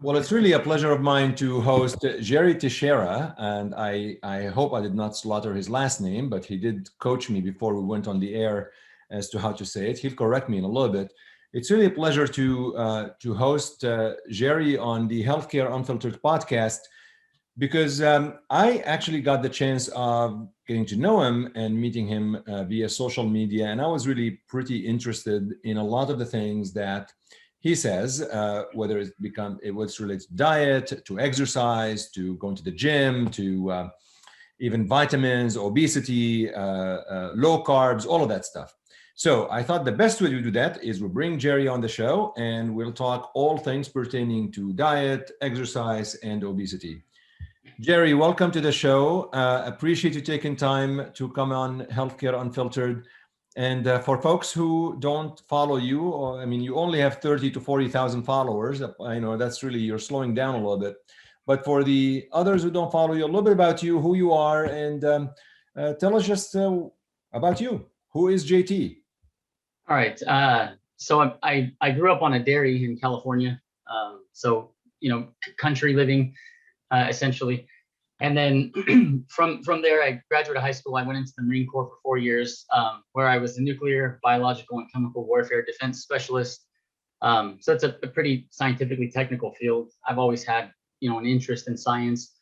Well, it's really a pleasure of mine to host Jerry Teixeira, and I hope I did not slaughter his last name, but he did coach me before we went on the air as to how to say it. He'll correct me in a little bit. It's really a pleasure to host Jerry on the Healthcare Unfiltered podcast because I actually got the chance of getting to know him and meeting him via social media, and I was really pretty interested in a lot of the things that he says, whether it was related to diet, to exercise, to going to the gym, to even vitamins, obesity, low carbs, all of that stuff. So I thought the best way to do that is we'll bring Jerry on the show and we'll talk all things pertaining to diet, exercise, and obesity. Jerry, welcome to the show. Appreciate you taking time to come on Healthcare Unfiltered. And for folks who don't follow you, or I mean, you only have 30 to 40,000 followers. I know that's really, you're slowing down a little bit. But for the others who don't follow you, a little bit about you, who you are, and tell us just about you. Who is JT? All right. So I grew up on a dairy in California. So, country living, essentially. And then from there, I graduated high school. I went into the Marine Corps for 4 years, where I was a nuclear, biological, and chemical warfare defense specialist. So it's a pretty scientifically technical field. I've always had, an interest in science.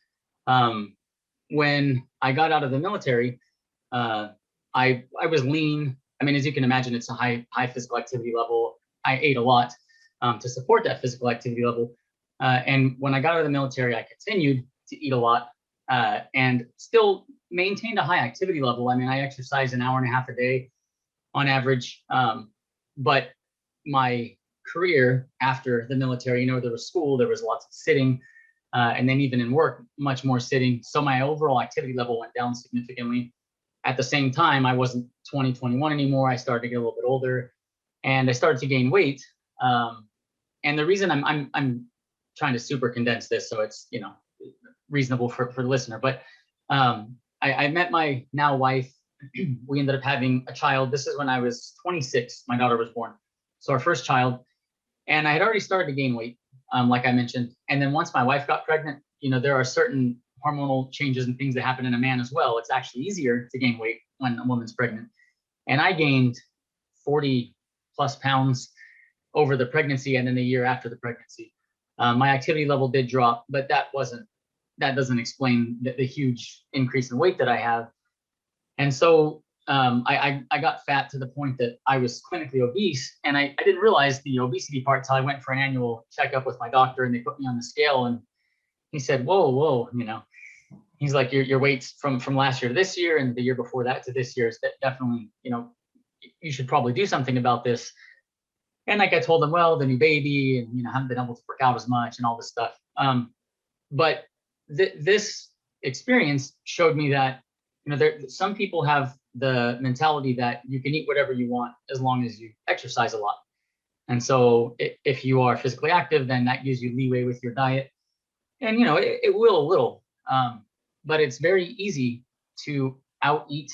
When I got out of the military, I was lean. I mean, as you can imagine, it's a high physical activity level. I ate a lot to support that physical activity level. And when I got out of the military, I continued to eat a lot. And still maintained a high activity level. I mean, I exercise an hour and a half a day on average. But my career after the military, there was school, there was lots of sitting, and then even in work, much more sitting. So my overall activity level went down significantly. At the same time, I wasn't 20, 21 anymore. I started to get a little bit older and I started to gain weight. And the reason I'm trying to super condense this, so it's, reasonable for the listener. But I met my now wife. We ended up having a child. This is when I was 26. My daughter was born. So our first child. And I had already started to gain weight, like I mentioned. And then once my wife got pregnant, there are certain hormonal changes and things that happen in a man as well. It's actually easier to gain weight when a woman's pregnant. And I gained 40 plus pounds over the pregnancy and then the year after the pregnancy. My activity level did drop, but that doesn't explain the huge increase in weight that I have. And so I got fat to the point that I was clinically obese. And I didn't realize the obesity part till I went for an annual checkup with my doctor and they put me on the scale. And he said, whoa, he's like, your weight's from last year to this year and the year before that to this year is definitely, you should probably do something about this. And like I told him, well, the new baby and, haven't been able to work out as much and all this stuff. But this experience showed me that, some people have the mentality that you can eat whatever you want as long as you exercise a lot. And so if you are physically active, then that gives you leeway with your diet. And, it will a little, but it's very easy to out-eat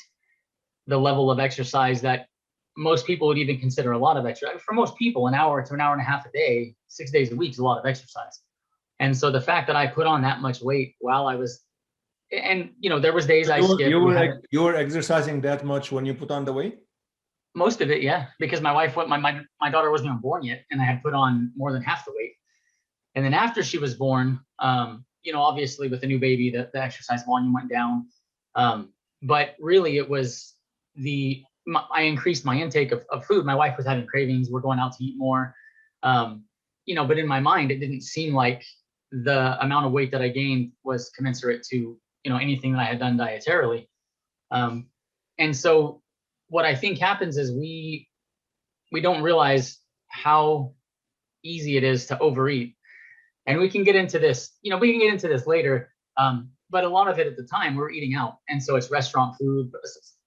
the level of exercise that most people would even consider a lot of exercise. For most people, an hour to an hour and a half a day, 6 days a week is a lot of exercise. And so the fact that I put on that much weight while I was, and there was days I skipped. You were exercising that much when you put on the weight? Most of it, yeah, because my wife, my daughter wasn't even born yet, and I had put on more than half the weight. And then after she was born, obviously with the new baby, the exercise volume went down. But really, it was I increased my intake of food. My wife was having cravings. We're going out to eat more. But in my mind, it didn't seem like the amount of weight that I gained was commensurate to, anything that I had done dietarily. And so what I think happens is we don't realize how easy it is to overeat. And we can get into this, later. But a lot of it at the time, we're eating out. And so it's restaurant food,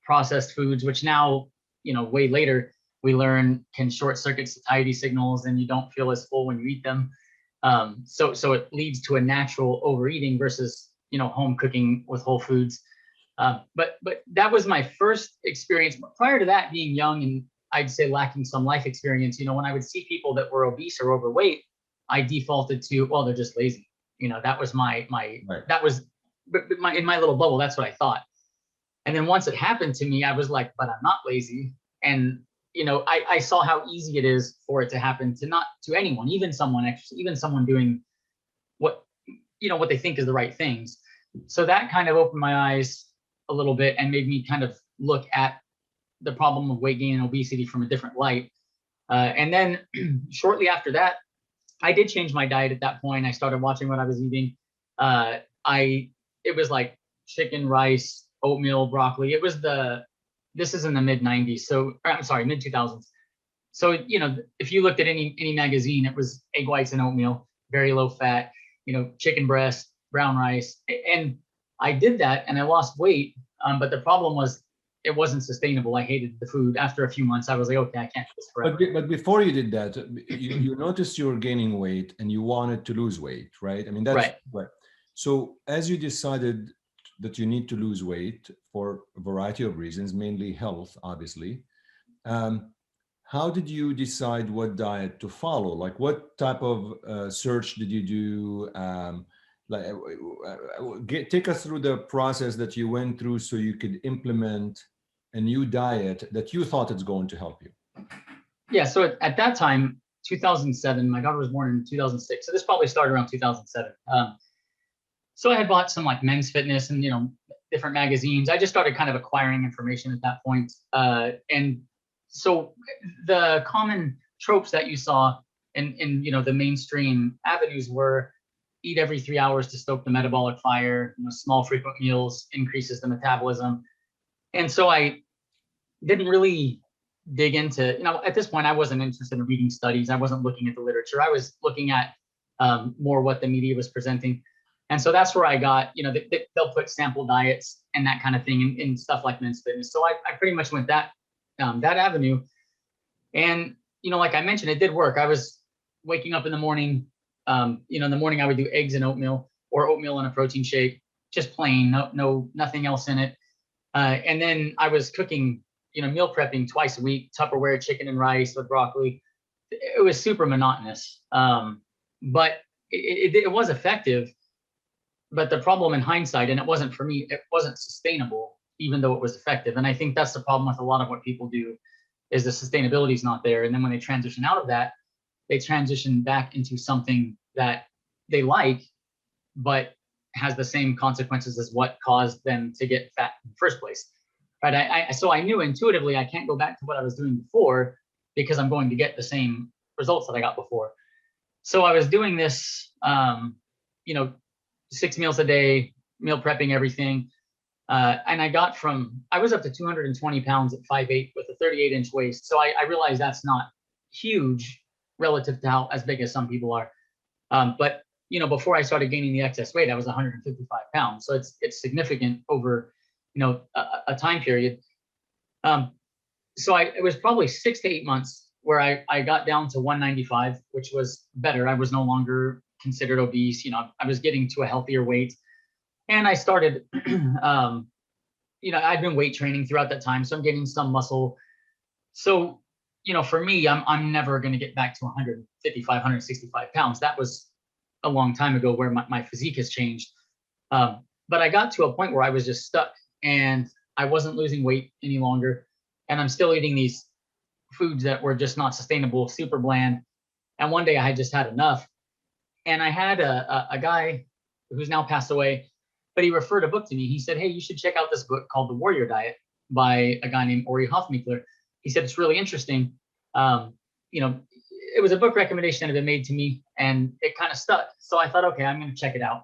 processed foods, which now, way later, we learn can short circuit satiety signals and you don't feel as full when you eat them. So it leads to a natural overeating versus, home cooking with whole foods. But that was my first experience. Prior to that, being young and I'd say lacking some life experience, when I would see people that were obese or overweight, I defaulted to, well, they're just lazy. That was Right. that was in my little bubble. That's what I thought. And then once it happened to me, I was like, but I'm not lazy. And, I saw how easy it is for it to happen to anyone, even someone doing what they think is the right things. So that kind of opened my eyes a little bit and made me kind of look at the problem of weight gain and obesity from a different light. And then shortly after that, I did change my diet at that point. I started watching what I was eating. It was like chicken, rice, oatmeal, broccoli. This is in the mid 90s. So I'm sorry, mid 2000s. So, if you looked at any magazine, it was egg whites and oatmeal, very low fat, chicken breast, brown rice. And I did that and I lost weight. But the problem was it wasn't sustainable. I hated the food. After a few months, I was like, okay, I can't do this forever. But before you did that, you noticed you were gaining weight and you wanted to lose weight, right? I mean, that's right. So as you decided that you need to lose weight for a variety of reasons, mainly health, obviously, how did you decide what diet to follow? Like, what type of search did you do? Take us through the process that you went through so you could implement a new diet that you thought it's going to help you. Yeah. So at that time, 2007, my daughter was born in 2006. So this probably started around 2007. So I had bought some like Men's Fitness and, different magazines. I just started kind of acquiring information at that point. And so the common tropes that you saw in the mainstream avenues were eat every 3 hours to stoke the metabolic fire, small frequent meals increases the metabolism. And so I didn't really dig into, at this point, I wasn't interested in reading studies. I wasn't looking at the literature. I was looking at more what the media was presenting. And so that's where I got, they'll put sample diets and that kind of thing in stuff like Men's Fitness. So I pretty much went that avenue. And, like I mentioned, it did work. I was waking up in the morning, in the morning I would do eggs and oatmeal or oatmeal and a protein shake, just plain, nothing else in it. And then I was cooking, meal prepping twice a week, Tupperware chicken and rice with broccoli. It was super monotonous. But it was effective. But the problem in hindsight, and it wasn't for me, it wasn't sustainable, even though it was effective. And I think that's the problem with a lot of what people do is the sustainability is not there. And then when they transition out of that, they transition back into something that they like, but has the same consequences as what caused them to get fat in the first place. Right. So I knew intuitively I can't go back to what I was doing before because I'm going to get the same results that I got before. So I was doing this, 6 meals a day, meal prepping everything. And I was up to 220 pounds at 5'8" with a 38-inch waist. So I realized that's not huge relative to how as big as some people are. But, before I started gaining the excess weight, I was 155 pounds. So it's significant over, a time period. So it was probably 6 to 8 months where I got down to 195, which was better. I was no longer considered obese. I was getting to a healthier weight. And I started, I'd been weight training throughout that time. So I'm getting some muscle. So, for me, I'm never going to get back to 155, 165 pounds. That was a long time ago where my physique has changed. But I got to a point where I was just stuck and I wasn't losing weight any longer. And I'm still eating these foods that were just not sustainable, super bland. And one day I had just had enough. And I had a guy who's now passed away, but he referred a book to me. He said, hey, you should check out this book called The Warrior Diet by a guy named Ori Hofmeekler. He said, it's really interesting. It was a book recommendation that had been made to me and it kind of stuck. So I thought, okay, I'm going to check it out.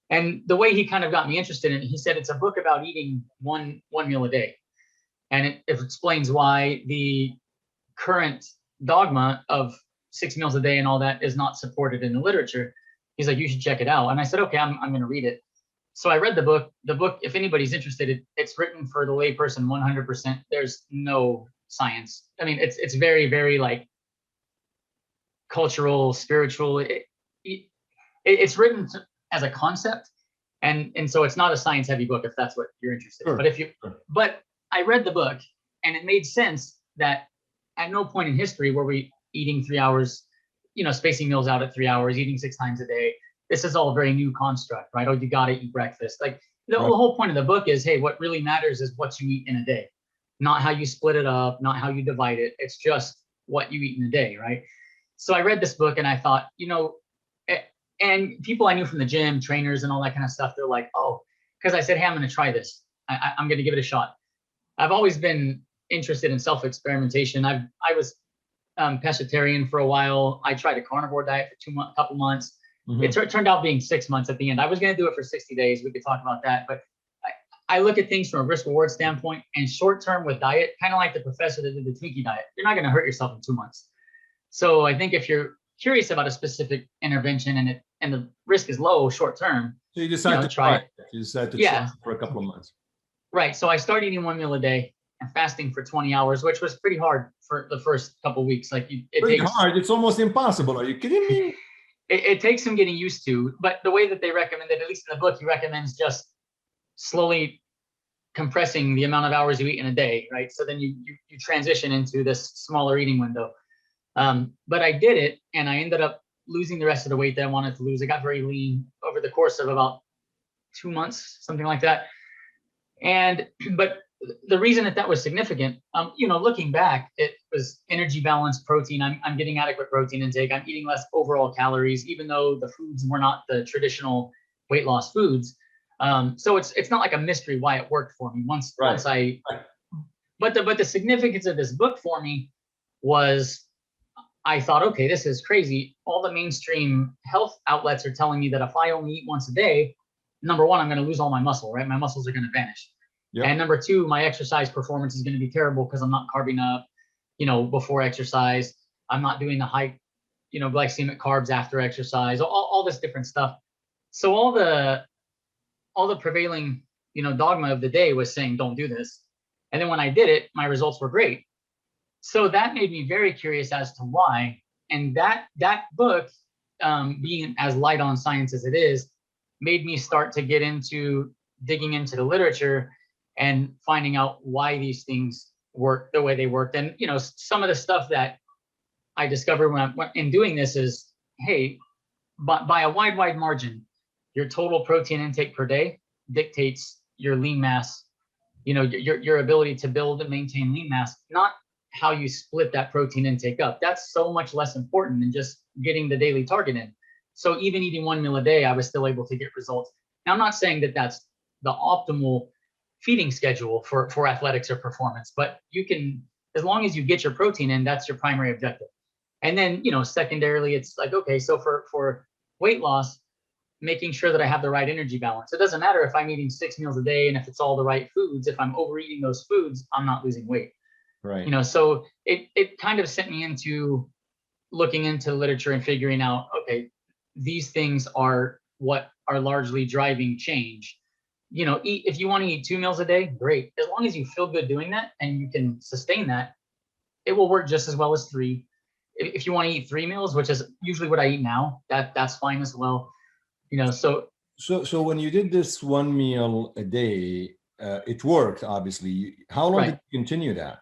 And the way he kind of got me interested in it, he said, it's a book about eating one meal a day. And it explains why the current dogma of 6 meals a day and all that is not supported in the literature. He's like, you should check it out. And I said, okay, I'm going to read it. So I read the book. The book, if anybody's interested, it's written for the layperson 100%. There's no science. I mean, it's very, very like cultural, spiritual. It's written as a concept. And so it's not a science heavy book if that's what you're interested in. Sure. But I read the book and it made sense that at no point in history were we eating 3 hours, spacing meals out at 3 hours, eating 6 times a day. This is all a very new construct, right? Oh, you got to eat breakfast. Like the whole point of the book is, hey, what really matters is what you eat in a day, not how you split it up, not how you divide it. It's just what you eat in a day, right? So I read this book and I thought, and people I knew from the gym, trainers and all that kind of stuff, they're like, oh, because I said, hey, I'm going to try this. I'm going to give it a shot. I've always been interested in self-experimentation. I was pescatarian for a while. I tried a carnivore diet for a couple months. Mm-hmm. It turned out being 6 months at the end. I was going to do it for 60 days. We could talk about that. But I look at things from a risk-reward standpoint, and short-term with diet, kind of like the professor that did the Twinkie diet. You're not going to hurt yourself in 2 months. So I think if you're curious about a specific intervention and the risk is low short-term, so you decide to try it. You decide to try it for a couple of months. Right. So I started eating 1 meal a day and fasting for 20 hours, which was pretty hard for the first couple of weeks. Like it pretty hard. It's almost impossible. Are you kidding me? It takes some getting used to, but the way that they recommend it, at least in the book, he recommends just slowly compressing the amount of hours you eat in a day, right? So then you transition into this smaller eating window. But I did it, and I ended up losing the rest of the weight that I wanted to lose. I got very lean over the course of about 2 months, something like that. But the reason that was significant, looking back, it was energy balance, protein. I'm getting adequate protein intake. I'm eating less overall calories, even though the foods were not the traditional weight loss foods. So it's not like a mystery why it worked for me But the significance of this book for me was, I thought, okay, this is crazy. All the mainstream health outlets are telling me that if I only eat once a day, number one, I'm going to lose all my muscle, right? My muscles are going to vanish. Yep. And number two, my exercise performance is going to be terrible because I'm not carbing up, before exercise. I'm not doing the high, glycemic carbs after exercise, all this different stuff. So all the prevailing, dogma of the day was saying, don't do this. And then when I did it, my results were great. So that made me very curious as to why. And that book, being as light on science as it is, made me start to get into digging into the literature and finding out why these things work the way they worked. And, some of the stuff that I discovered in doing this is, hey, by a wide margin, your total protein intake per day dictates your lean mass, your ability to build and maintain lean mass, not how you split that protein intake up. That's so much less important than just getting the daily target in. So even eating 1 meal a day, I was still able to get results. Now, I'm not saying that that's the optimal feeding schedule for athletics or performance, but you can, as long as you get your protein in, that's your primary objective. And then, secondarily, it's like, okay, so for weight loss, making sure that I have the right energy balance. It doesn't matter if I'm eating 6 meals a day and if it's all the right foods. If I'm overeating those foods, I'm not losing weight. Right. So it kind of sent me into looking into literature and figuring out, okay, these things are what are largely driving change. If you want to eat 2 meals a day, great. As long as you feel good doing that and you can sustain that, it will work just as well as 3. If you want to eat 3 meals, which is usually what I eat now, that's fine as well. So when you did this 1 meal a day, it worked, obviously. How long did you continue that?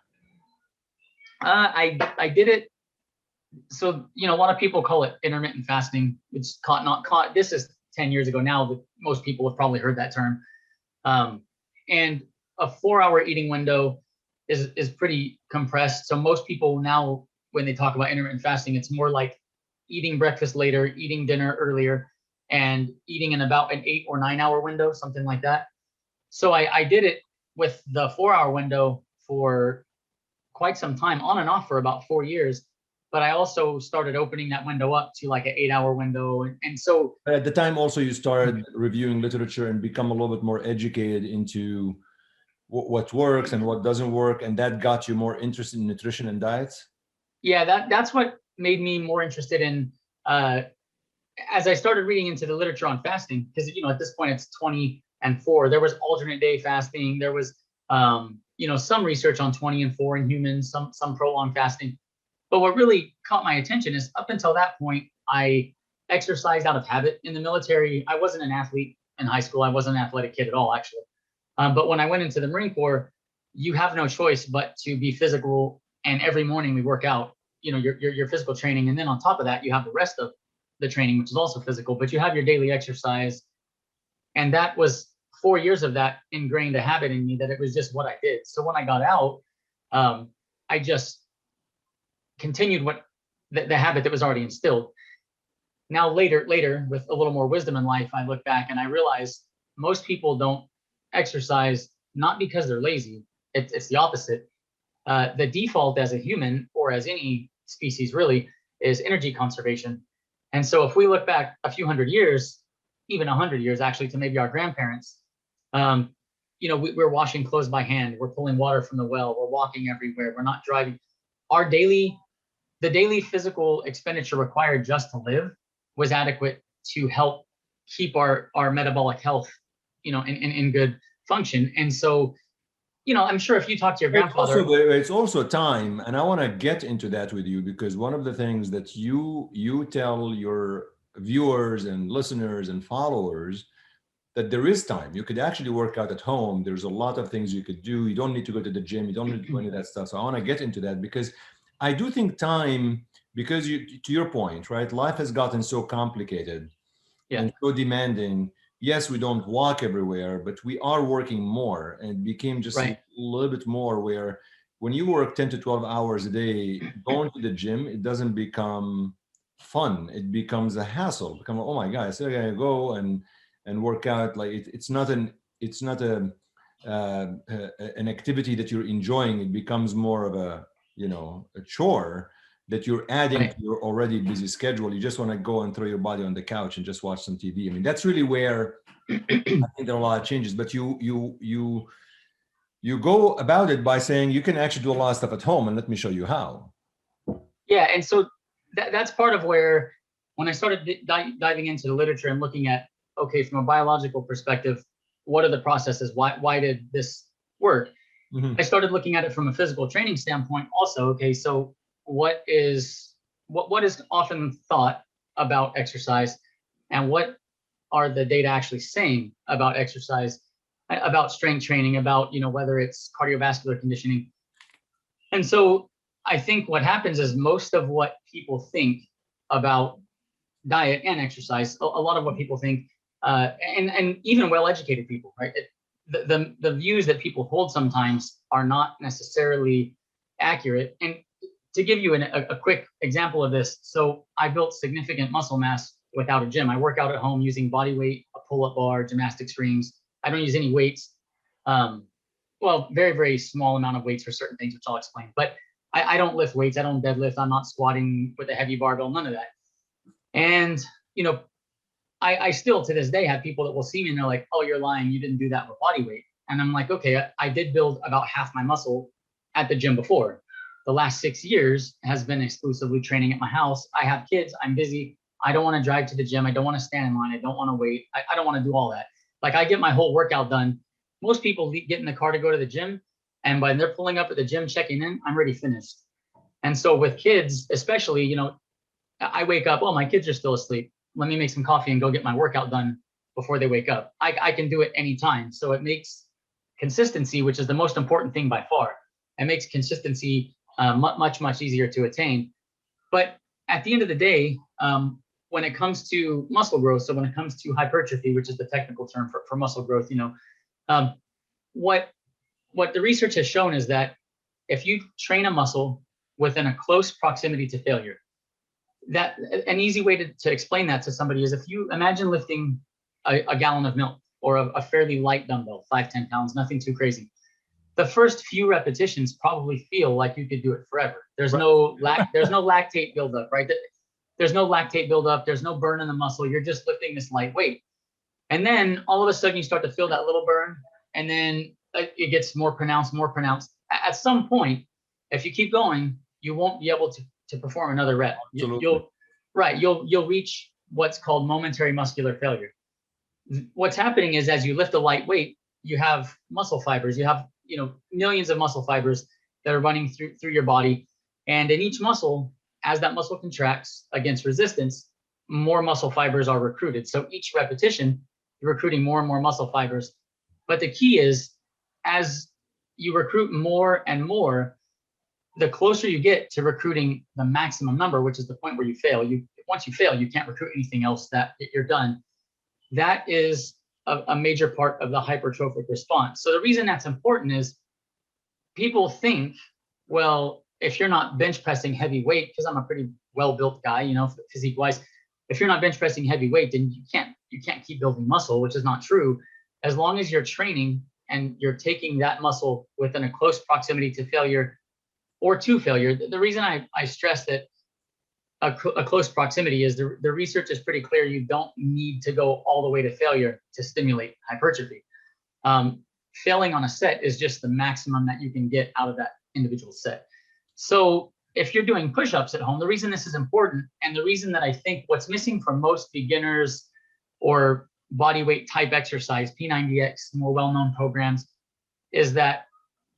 I did it. So, a lot of people call it intermittent fasting. It's not caught. This is 10 years ago now, but most people have probably heard that term. And a 4-hour eating window is pretty compressed. So most people now, when they talk about intermittent fasting, it's more like eating breakfast later, eating dinner earlier, and eating in about an 8 or 9 hour window, something like that. So I did it with the 4-hour window for quite some time, on and off for about 4 years. But I also started opening that window up to like an 8-hour window. And so at the time also you started reviewing literature and become a little bit more educated into what works and what doesn't work. And that got you more interested in nutrition and diets? Yeah, that's what made me more interested in, as I started reading into the literature on fasting, because, at this point it's 20 and 4, there was alternate day fasting. There was, some research on 20 and 4 in humans, some prolonged fasting. But what really caught my attention is up until that point, I exercised out of habit. In the military, I wasn't an athlete in high school. I wasn't an athletic kid at all, actually. But when I went into the Marine Corps, you have no choice but to be physical. And every morning we work out, your physical training. And then on top of that, you have the rest of the training, which is also physical, but you have your daily exercise. And that was 4 years of that ingrained a habit in me that it was just what I did. So when I got out, I just continued the habit that was already instilled. Now later with a little more wisdom in life, I look back and I realize most people don't exercise not because they're lazy. It's the opposite. The default as a human or as any species really is energy conservation. And so if we look back a few hundred years, even 100 years actually, to maybe our grandparents, we're washing clothes by hand, we're pulling water from the well, we're walking everywhere, we're not driving. The daily physical expenditure required just to live was adequate to help keep our metabolic health, in good function. And so, I'm sure if you talk to your grandfather, it's also time, and I want to get into that with you, because one of the things that you tell your viewers and listeners and followers, that there is time. You could actually work out at home. There's a lot of things you could do. You don't need to go to the gym. You don't need to do any of that stuff. So I want to get into that, because I do think time, because to your point, right? Life has gotten so complicated and so demanding. Yes, we don't walk everywhere, but we are working more, and it became just a little bit more where when you work 10 to 12 hours a day, going to the gym, it doesn't become fun. It becomes a hassle. Oh my God, I still gotta go and work out. Like it's not an activity that you're enjoying. It becomes more of a chore that you're adding to your already busy schedule. You just want to go and throw your body on the couch and just watch some TV. I mean, that's really where I think there are a lot of changes. But you go about it by saying you can actually do a lot of stuff at home, and let me show you how. Yeah, and so that's part of where, when I started diving into the literature and looking at, okay, from a biological perspective, what are the processes? Why did this work? I started looking at it from a physical training standpoint also. Okay, so what is often thought about exercise, and what are the data actually saying about exercise, about strength training, about whether it's cardiovascular conditioning. And so I think what happens is most of what people think about diet and exercise, a lot of what people think, and even well-educated people, right? The views that people hold sometimes are not necessarily accurate. And to give you a quick example of this, so I built significant muscle mass without a gym. I work out at home using body weight, a pull-up bar, gymnastics rings. I don't use any weights. Well, very, very small amount of weights for certain things, which I'll explain. But I don't lift weights. I don't deadlift. I'm not squatting with a heavy barbell, none of that. And, I still to this day have people that will see me and they're like, oh, you're lying. You didn't do that with body weight. And I'm like, okay, I did build about half my muscle at the gym before. The last 6 years has been exclusively training at my house. I have kids. I'm busy. I don't want to drive to the gym. I don't want to stand in line. I don't want to wait. I don't want to do all that. Like, I get my whole workout done. Most people get in the car to go to the gym, and when they're pulling up at the gym, checking in, I'm already finished. And so with kids, especially, I wake up, oh, my kids are still asleep. Let me make some coffee and go get my workout done before they wake up. I can do it anytime. So it makes consistency, which is the most important thing by far. It makes consistency much, much easier to attain. But at the end of the day, when it comes to muscle growth, so when it comes to hypertrophy, which is the technical term for muscle growth, what the research has shown is that if you train a muscle within a close proximity to failure, that an easy way to explain that to somebody is, if you imagine lifting a gallon of milk, or a fairly light dumbbell, 5-10 pounds, nothing too crazy. The first few repetitions probably feel like you could do it forever. There's no lactate buildup, right? There's no lactate buildup. There's no burn in the muscle. You're just lifting this light weight. And then all of a sudden you start to feel that little burn, and then it gets more pronounced. At some point, if you keep going, you won't be able to perform another rep. You'll reach what's called momentary muscular failure. What's happening is, as you lift a light weight, you have muscle fibers. You have millions of muscle fibers that are running through your body, and in each muscle, as that muscle contracts against resistance, more muscle fibers are recruited. So each repetition, you're recruiting more and more muscle fibers. But the key is, as you recruit more and more, the closer you get to recruiting the maximum number, which is the point where you fail, once you fail, you can't recruit anything else, that you're done. That is a major part of the hypertrophic response. So the reason that's important is people think, well, if you're not bench pressing heavy weight, because I'm a pretty well-built guy, you know, physique wise, if you're not bench pressing heavy weight, then you can't keep building muscle, which is not true. As long as you're training and you're taking that muscle within a close proximity to failure or to failure. The reason I stress that a close proximity is the research is pretty clear. You don't need to go all the way to failure to stimulate hypertrophy. Failing on a set is just the maximum that you can get out of that individual set. So if you're doing push-ups at home, the reason this is important, and the reason that I think what's missing from most beginners or body weight type exercise, P90X, more well-known programs, is that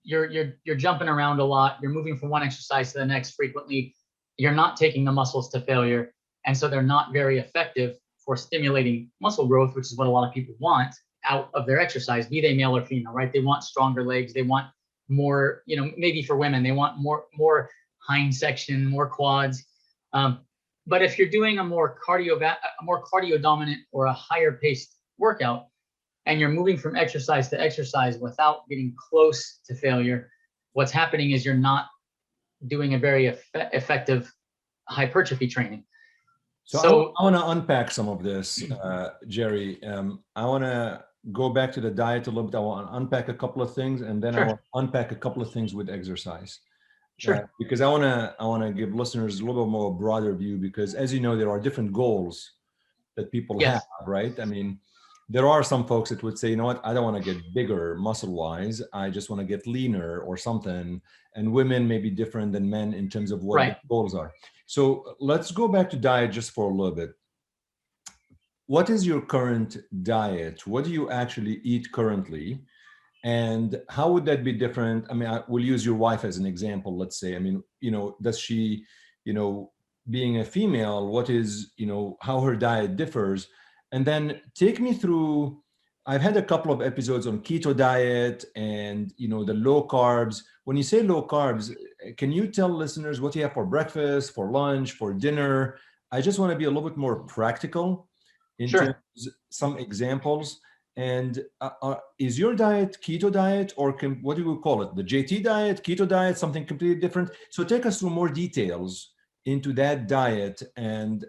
you're jumping around a lot. You're moving from one exercise to the next frequently. You're not taking the muscles to failure. And so they're not very effective for stimulating muscle growth, which is what a lot of people want out of their exercise, be they male or female, right? They want stronger legs. They want more, you know, maybe for women, they want more hind section, more quads. But if you're doing a more cardio dominant or a higher paced workout, and you're moving from exercise to exercise without getting close to failure, what's happening is you're not doing a very effective hypertrophy training. So I want to unpack some of this, Jerry. I want to go back to the diet a little bit. I want to unpack a couple of things, and then I want to unpack a couple of things with exercise. Sure. Because I want to give listeners a little bit more broader view, because as you know, there are different goals that people have, right? I mean, there are some folks that would say, you know what, I don't want to get bigger muscle wise. I just want to get leaner or something. And women may be different than men in terms of what the goals are. So let's go back to diet just for a little bit. What is your current diet? What do you actually eat currently? And how would that be different? I mean, I will use your wife as an example, let's say. I mean, you know, does she, you know, being a female, what is, you know, how her diet differs? And then take me through, I've had a couple of episodes on keto diet and, you know, the low carbs. When you say low carbs, can you tell listeners what you have for breakfast, for lunch, for dinner? I just want to be a little bit more practical in terms of some examples. And is your diet keto diet, or what do you call it? The JT diet, keto diet, something completely different? So take us through more details into that diet and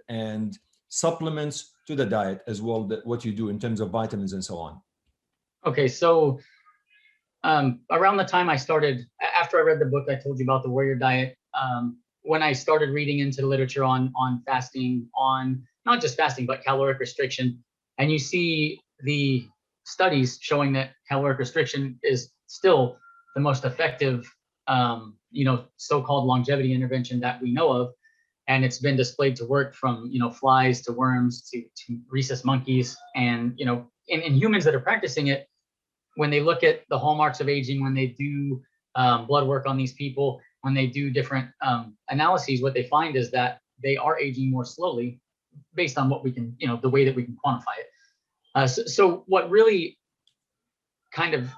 supplements to the diet as well, that what you do in terms of vitamins and so on. Okay, so around the time I started, after I read the book I told you about, the Warrior Diet, when I started reading into the literature on fasting, on not just fasting, but caloric restriction, and you see the studies showing that caloric restriction is still the most effective, you know, so-called longevity intervention that we know of. And it's been displayed to work from, you know, flies to worms to rhesus monkeys. And, you know, in humans that are practicing it, when they look at the hallmarks of aging, when they do blood work on these people, when they do different analyses, what they find is that they are aging more slowly based on what we can, you know, the way that we can quantify it. So what really kind of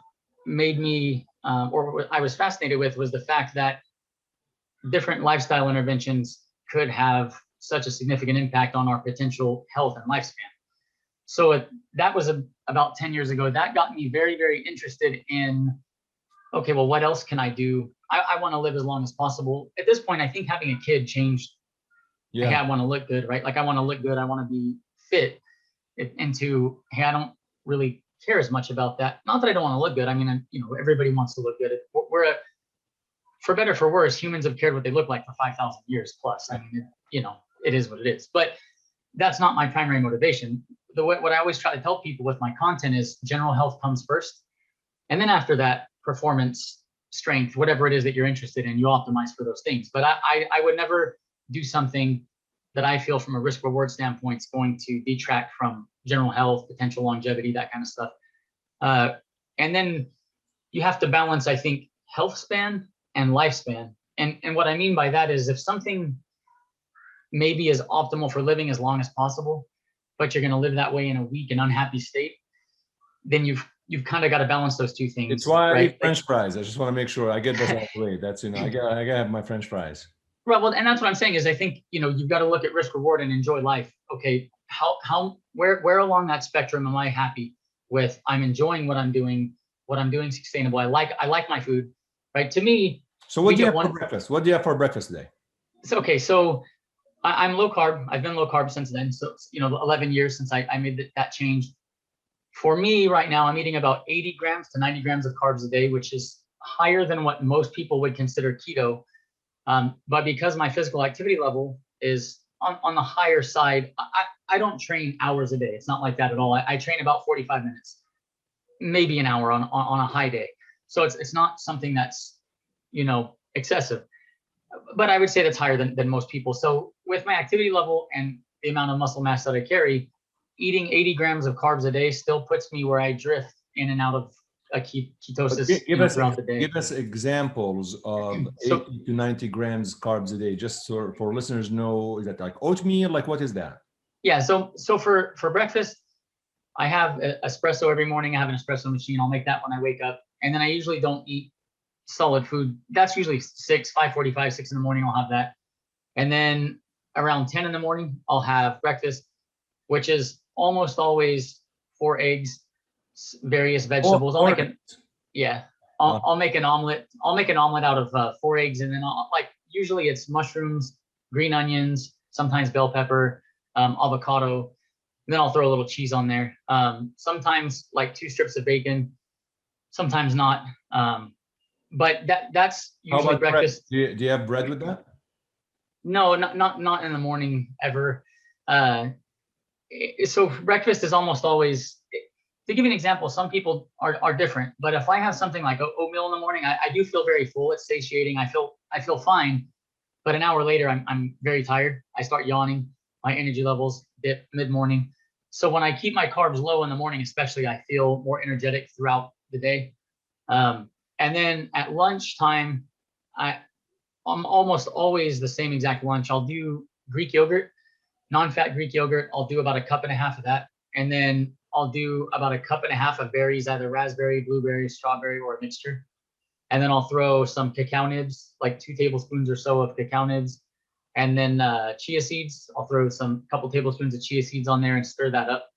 made me, or what I was fascinated with, was the fact that different lifestyle interventions could have such a significant impact on our potential health and lifespan. So that was about 10 years ago. That got me very, very interested in, okay, well, what else can I do? I want to live as long as possible. At this point, I think having a kid changed. Yeah. Hey, I want to look good, right? Like I want to look good. I want to be fit. Into, hey, I don't really care as much about that. Not that I don't want to look good. I mean, you know, everybody wants to look good. For better, for worse, humans have cared what they look like for 5,000 years plus. I mean, you know, it is what it is. But that's not my primary motivation. What I always try to tell people with my content is general health comes first. And then after that, performance, strength, whatever it is that you're interested in, you optimize for those things. But I would never do something that I feel from a risk reward standpoint is going to detract from general health, potential longevity, that kind of stuff. And then you have to balance, I think, health span and lifespan. And what I mean by that is if something maybe is optimal for living as long as possible, but you're going to live that way in a weak and unhappy state, then you've you've kind of got to balance those two things. It's why I right? eat French fries. I just want to make sure I get that out of the way. That's, I gotta have my French fries. Right. Well, and that's what I'm saying is I think, you've got to look at risk reward and enjoy life. Okay. Where along that spectrum am I happy with? I'm enjoying what I'm doing sustainable. I like my food, right? To me. So what do you have for breakfast? What do you have for breakfast today? It's okay. So I'm low carb. I've been low carb since then. So, 11 years since I made that change. For me right now, I'm eating about 80 grams to 90 grams of carbs a day, which is higher than what most people would consider keto. But because my physical activity level is on the higher side, I don't train hours a day. It's not like that at all. I train about 45 minutes, maybe an hour on a high day. So it's not something that's, excessive. But I would say that's higher than most people. So with my activity level and the amount of muscle mass that I carry, eating 80 grams of carbs a day still puts me where I drift in and out of a ketosis throughout the day. Give us examples of 80 to 90 grams carbs a day, just so for listeners know. Is that like oatmeal? Like what is that? Yeah. So for breakfast, I have espresso every morning. I have an espresso machine. I'll make that when I wake up. And then I usually don't eat solid food. That's usually 5:45, 6 in the morning. I'll have that. And then around 10 in the morning, I'll have breakfast, which is almost always 4 eggs, various vegetables. I'll make an omelet. I'll make an omelet out of 4 eggs. And then usually it's mushrooms, green onions, sometimes bell pepper, avocado. And then I'll throw a little cheese on there. Sometimes like 2 strips of bacon, sometimes not. But that's usually breakfast. Do you have bread with that? No, not in the morning ever. So breakfast is almost always, to give you an example, some people are different, but if I have something like oatmeal in the morning, I do feel very full. It's satiating. I feel fine, but an hour later, I'm very tired. I start yawning. My energy levels dip mid-morning. So when I keep my carbs low in the morning, especially, I feel more energetic throughout the day. And then at lunchtime, I'm almost always the same exact lunch. I'll do Greek yogurt, non-fat Greek yogurt. I'll do about 1.5 cups of that. And then I'll do about 1.5 cups of berries, either raspberry, blueberry, strawberry, or a mixture. And then I'll throw some cacao nibs, like 2 tablespoons or so of cacao nibs. And then chia seeds. I'll throw a couple tablespoons of chia seeds on there and stir that up.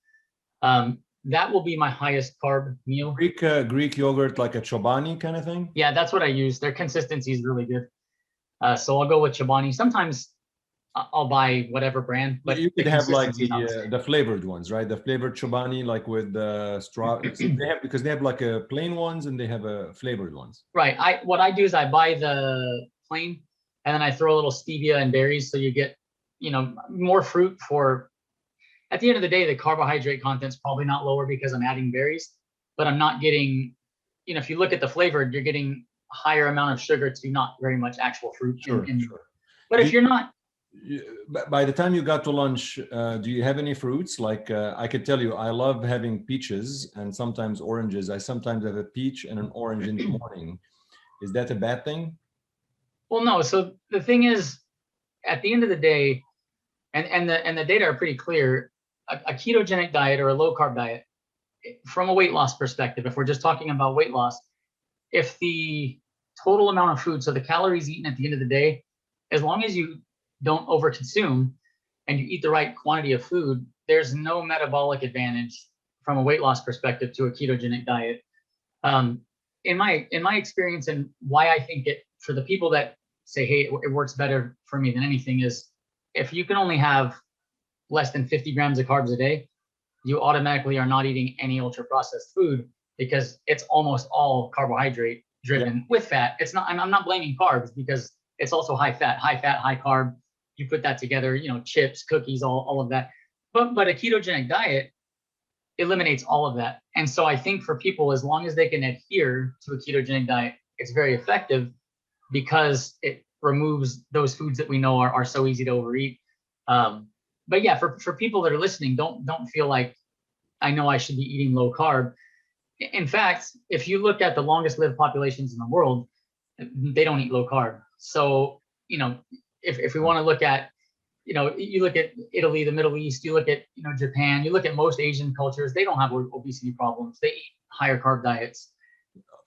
That will be my highest carb meal. Greek yogurt, like a Chobani kind of thing? Yeah, that's what I use. Their consistency is really good. So I'll go with Chobani. Sometimes I'll buy whatever brand. But you could have like the flavored ones, right? The flavored Chobani, like with the straw. Because they have like a plain ones and they have a flavored ones. Right. What I do is I buy the plain and then I throw a little stevia and berries. So you get, more fruit for. At the end of the day, the carbohydrate content's probably not lower because I'm adding berries, but I'm not getting, if you look at the flavored, you're getting a higher amount of sugar to not very much actual fruit. Sure. But if you're not. By the time you got to lunch, do you have any fruits? Like I could tell you, I love having peaches and sometimes oranges. I sometimes have a peach and an orange in the morning. Is that a bad thing? Well, no. So the thing is, at the end of the day, and the data are pretty clear, a ketogenic diet or a low carb diet, from a weight loss perspective, if we're just talking about weight loss, if the total amount of food, so the calories eaten at the end of the day, as long as you don't overconsume and you eat the right quantity of food, there's no metabolic advantage from a weight loss perspective to a ketogenic diet. In my experience, and why I think it, for the people that say, hey, it works better for me than anything, is if you can only have less than 50 grams of carbs a day, you automatically are not eating any ultra processed food because it's almost all carbohydrate driven with fat. It's not, I'm not blaming carbs because it's also high fat, high carb. You put that together, chips, cookies, all of that. But a ketogenic diet eliminates all of that. And so I think for people, as long as they can adhere to a ketogenic diet, it's very effective because it removes those foods that we know are so easy to overeat. But yeah, for people that are listening, don't feel like I know I should be eating low carb. In fact, if you look at the longest lived populations in the world, they don't eat low carb. So, if we want to look at, you look at Italy, the Middle East, you look at, Japan, you look at most Asian cultures, they don't have obesity problems. They eat higher carb diets.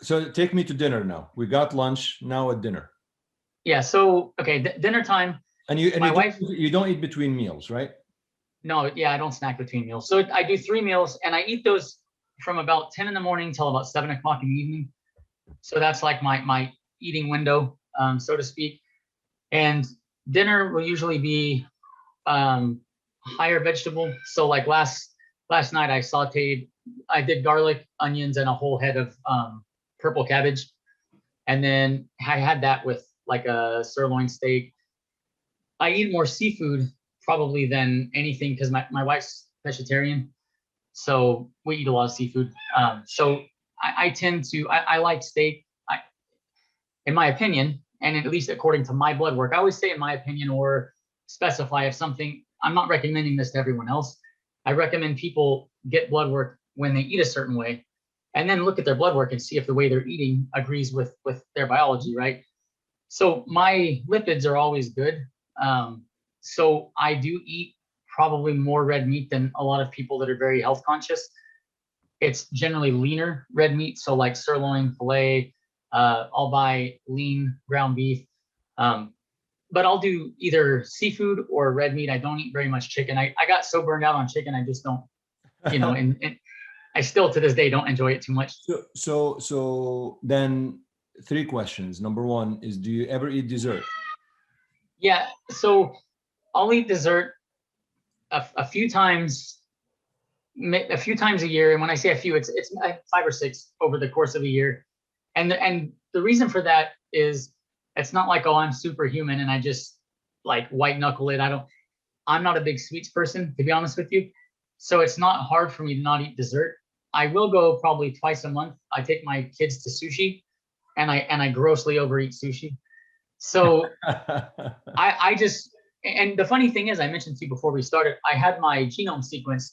So take me to dinner now. We got lunch, now at dinner. Yeah. So, okay, dinner time. And you don't eat between meals, right? No, yeah, I don't snack between meals. So I do 3 meals, and I eat those from about 10 in the morning till about 7 o'clock in the evening. So that's like my eating window, so to speak. And dinner will usually be higher vegetable. So like last night I did garlic, onions, and a whole head of purple cabbage. And then I had that with like a sirloin steak. I eat more seafood probably than anything because my wife's vegetarian. So we eat a lot of seafood. So I tend to, I like steak, in my opinion, and at least according to my blood work. I always say in my opinion or specify if something, I'm not recommending this to everyone else. I recommend people get blood work when they eat a certain way and then look at their blood work and see if the way they're eating agrees with their biology, right? So my lipids are always good. So I do eat probably more red meat than a lot of people that are very health conscious. It's generally leaner red meat. So like sirloin, filet, I'll buy lean ground beef. But I'll do either seafood or red meat. I don't eat very much chicken. I got so burned out on chicken. I just don't, and I still to this day don't enjoy it too much. So then 3 questions. Number 1 is, do you ever eat dessert? Yeah. So I'll eat dessert a few times a year. And when I say a few, it's 5 or 6 over the course of a year. And the reason for that is it's not like, oh, I'm superhuman and I just like white knuckle it. I'm not a big sweets person, to be honest with you. So it's not hard for me to not eat dessert. I will go probably twice a month. I take my kids to sushi and I grossly overeat sushi. So I just, and the funny thing is, I mentioned to you before we started, I had my genome sequenced,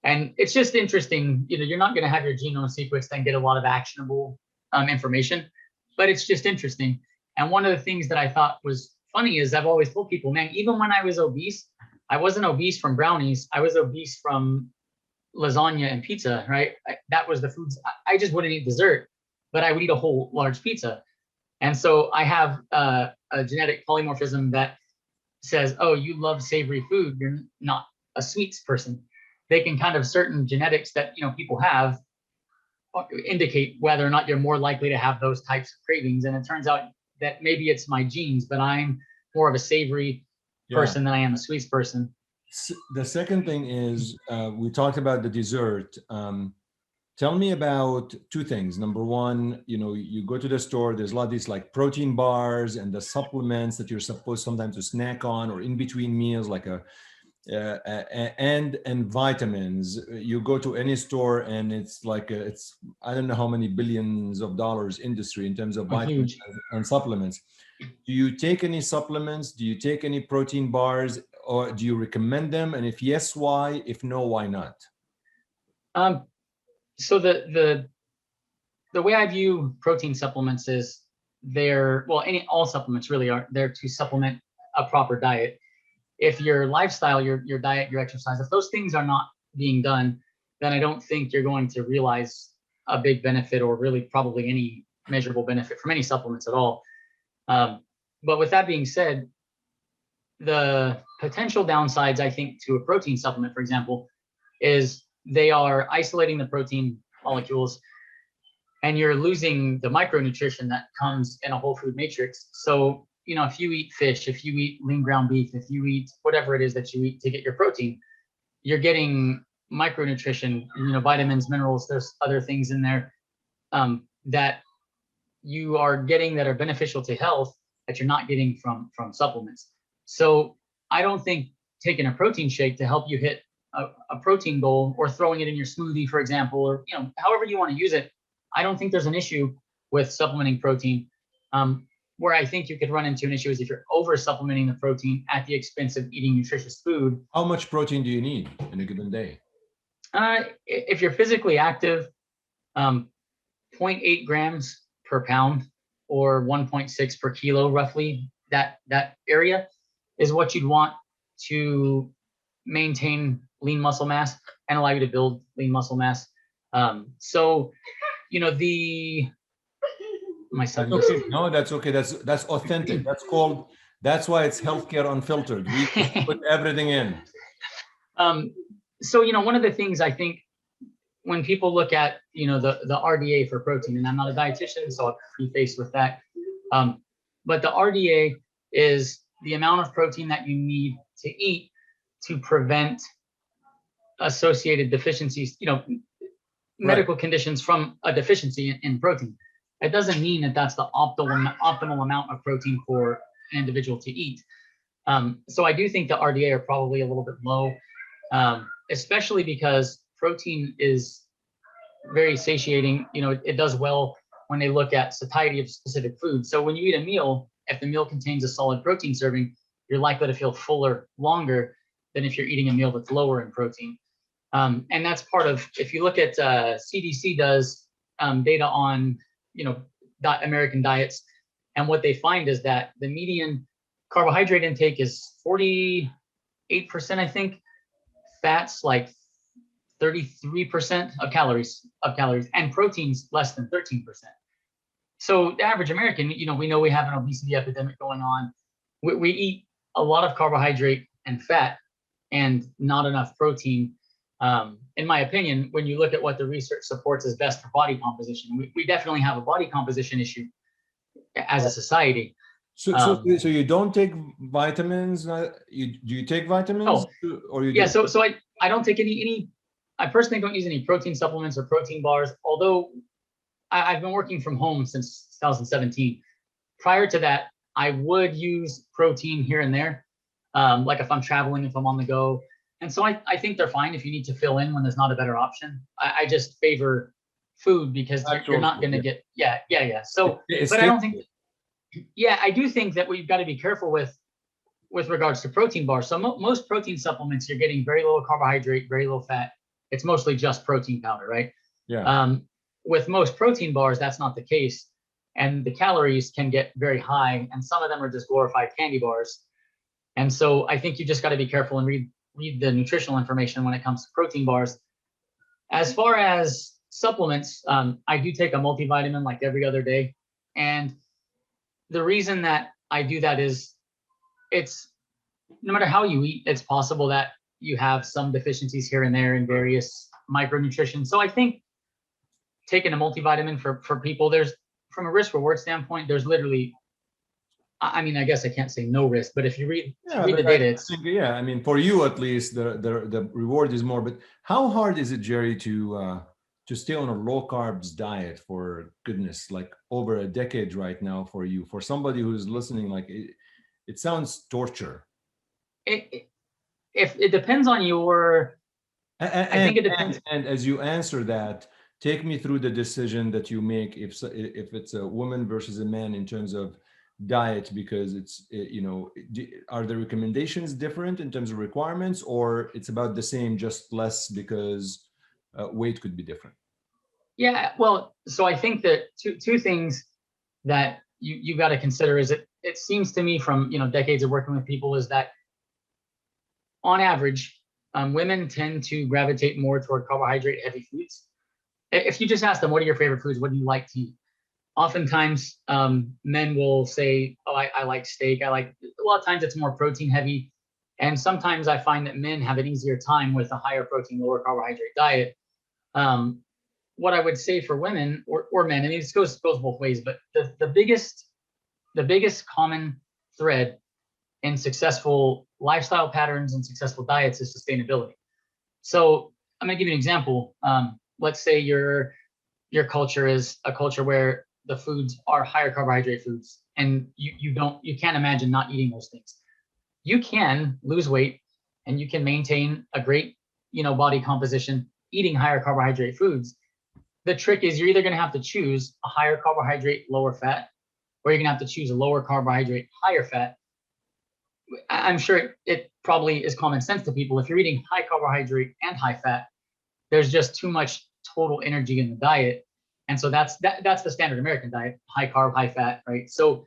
and it's just interesting. You're not going to have your genome sequenced and get a lot of actionable information, but it's just interesting. And one of the things that I thought was funny is I've always told people, man, even when I was obese, I wasn't obese from brownies. I was obese from lasagna and pizza, right? That was the foods. I just wouldn't eat dessert, but I would eat a whole large pizza. And so I have a genetic polymorphism that says, oh, you love savory food. You're not a sweets person. They can kind of certain genetics that, people have indicate whether or not you're more likely to have those types of cravings. And it turns out that maybe it's my genes, but I'm more of a savory person than I am a sweets person. The second thing is, we talked about the dessert. Tell me about 2 things. Number 1, you go to the store, there's a lot of these like protein bars and the supplements that you're supposed sometimes to snack on or in between meals, like and vitamins. You go to any store and it's like I don't know how many billions of dollars industry in terms of vitamins and supplements. Do you take any supplements? Do you take any protein bars, or do you recommend them? And if yes, why? If no, why not? So the way I view protein supplements is all supplements really are there to supplement a proper diet. If your lifestyle, your diet, your exercise, if those things are not being done, then I don't think you're going to realize a big benefit or really probably any measurable benefit from any supplements at all. But with that being said, the potential downsides, I think, to a protein supplement, for example, is they are isolating the protein molecules and you're losing the micronutrition that comes in a whole food matrix. So, if you eat fish, if you eat lean ground beef, if you eat whatever it is that you eat to get your protein, you're getting micronutrition, vitamins, minerals, there's other things in there that you are getting that are beneficial to health that you're not getting from supplements. So I don't think taking a protein shake to help you hit a protein goal or throwing it in your smoothie, for example, or however you want to use it, I don't think there's an issue with supplementing protein. Where I think you could run into an issue is if you're over supplementing the protein at the expense of eating nutritious food. How much protein do you need in a given day? If you're physically active, 0.8 grams per pound or 1.6 per kilo, roughly that area is what you'd want to maintain lean muscle mass and allow you to build lean muscle mass. So, my son That's okay. No, that's okay. That's authentic. That's why it's healthcare unfiltered. We just put everything in. So, one of the things I think when people look at, the RDA for protein, and I'm not a dietitian, so I'll be faced with that. But the RDA is the amount of protein that you need to eat to prevent associated deficiencies, medical conditions from a deficiency in protein. It doesn't mean that that's the optimal amount of protein for an individual to eat. So I do think the RDA are probably a little bit low, especially because protein is very satiating. It does well when they look at satiety of specific foods. So when you eat a meal, if the meal contains a solid protein serving, you're likely to feel fuller longer than if you're eating a meal that's lower in protein. And that's part of, if you look at CDC does data on, American diets, and what they find is that the median carbohydrate intake is 48%, I think. Fats like 33% of calories, and proteins less than 13%. So the average American, we know we have an obesity epidemic going on. We eat a lot of carbohydrate and fat and not enough protein. In my opinion, when you look at what the research supports as best for body composition, we definitely have a body composition issue as a society. So you don't take vitamins? Do you take vitamins? Or you yeah. So I don't take any. I personally don't use any protein supplements or protein bars. Although I've been working from home since 2017. Prior to that, I would use protein here and there, like if I'm traveling, if I'm on the go. And so I think they're fine if you need to fill in when there's not a better option. I just favor food because you're not going to get, yeah. So, but I don't think, I do think that we've got to be careful with regards to protein bars. So most protein supplements, you're getting very low carbohydrate, very low fat. It's mostly just protein powder, right? Yeah. With most protein bars, that's not the case. And the calories can get very high, and some of them are just glorified candy bars. And so I think you just got to be careful and read the nutritional information when it comes to protein bars. As far as supplements, I do take a multivitamin like every other day. And the reason that I do that is it's no matter how you eat, it's possible that you have some deficiencies here and there in various micronutrition. So I think taking a multivitamin for people, there's, from a risk reward standpoint, there's literally, I mean, I guess I can't say no risk, but if you read the data, it's, I mean, for you at least, the reward is more. But how hard is it, Jerry, to stay on a low carbs diet for goodness, like over a decade right now for you? For somebody who's listening, like it sounds torture. If it depends on your, I think it depends. And as you answer that, take me through the decision that you make if it's a woman versus a man in terms of diet, because it's, are the recommendations different in terms of requirements, or it's about the same, just less because weight could be different? Yeah, well, so I think that two things that you got to consider is it seems to me from, decades of working with people is that on average, women tend to gravitate more toward carbohydrate heavy foods. If you just ask them, what are your favorite foods? What do you like to eat? Oftentimes, men will say, oh, I like steak. A lot of times it's more protein heavy. And sometimes I find that men have an easier time with a higher protein, lower carbohydrate diet. What I would say for women or men, and this goes both ways, but the biggest common thread in successful lifestyle patterns and successful diets is sustainability. So I'm going to give you an example. Let's say your culture is a culture where the foods are higher carbohydrate foods, and you can't imagine not eating those things. You can lose weight and you can maintain a great, body composition eating higher carbohydrate foods. The trick is you're either going to have to choose a higher carbohydrate, lower fat, or you're going to have to choose a lower carbohydrate, higher fat. I'm sure it probably is common sense to people. If you're eating high carbohydrate and high fat, there's just too much total energy in the diet. And so that's the standard American diet, high carb, high fat, right? So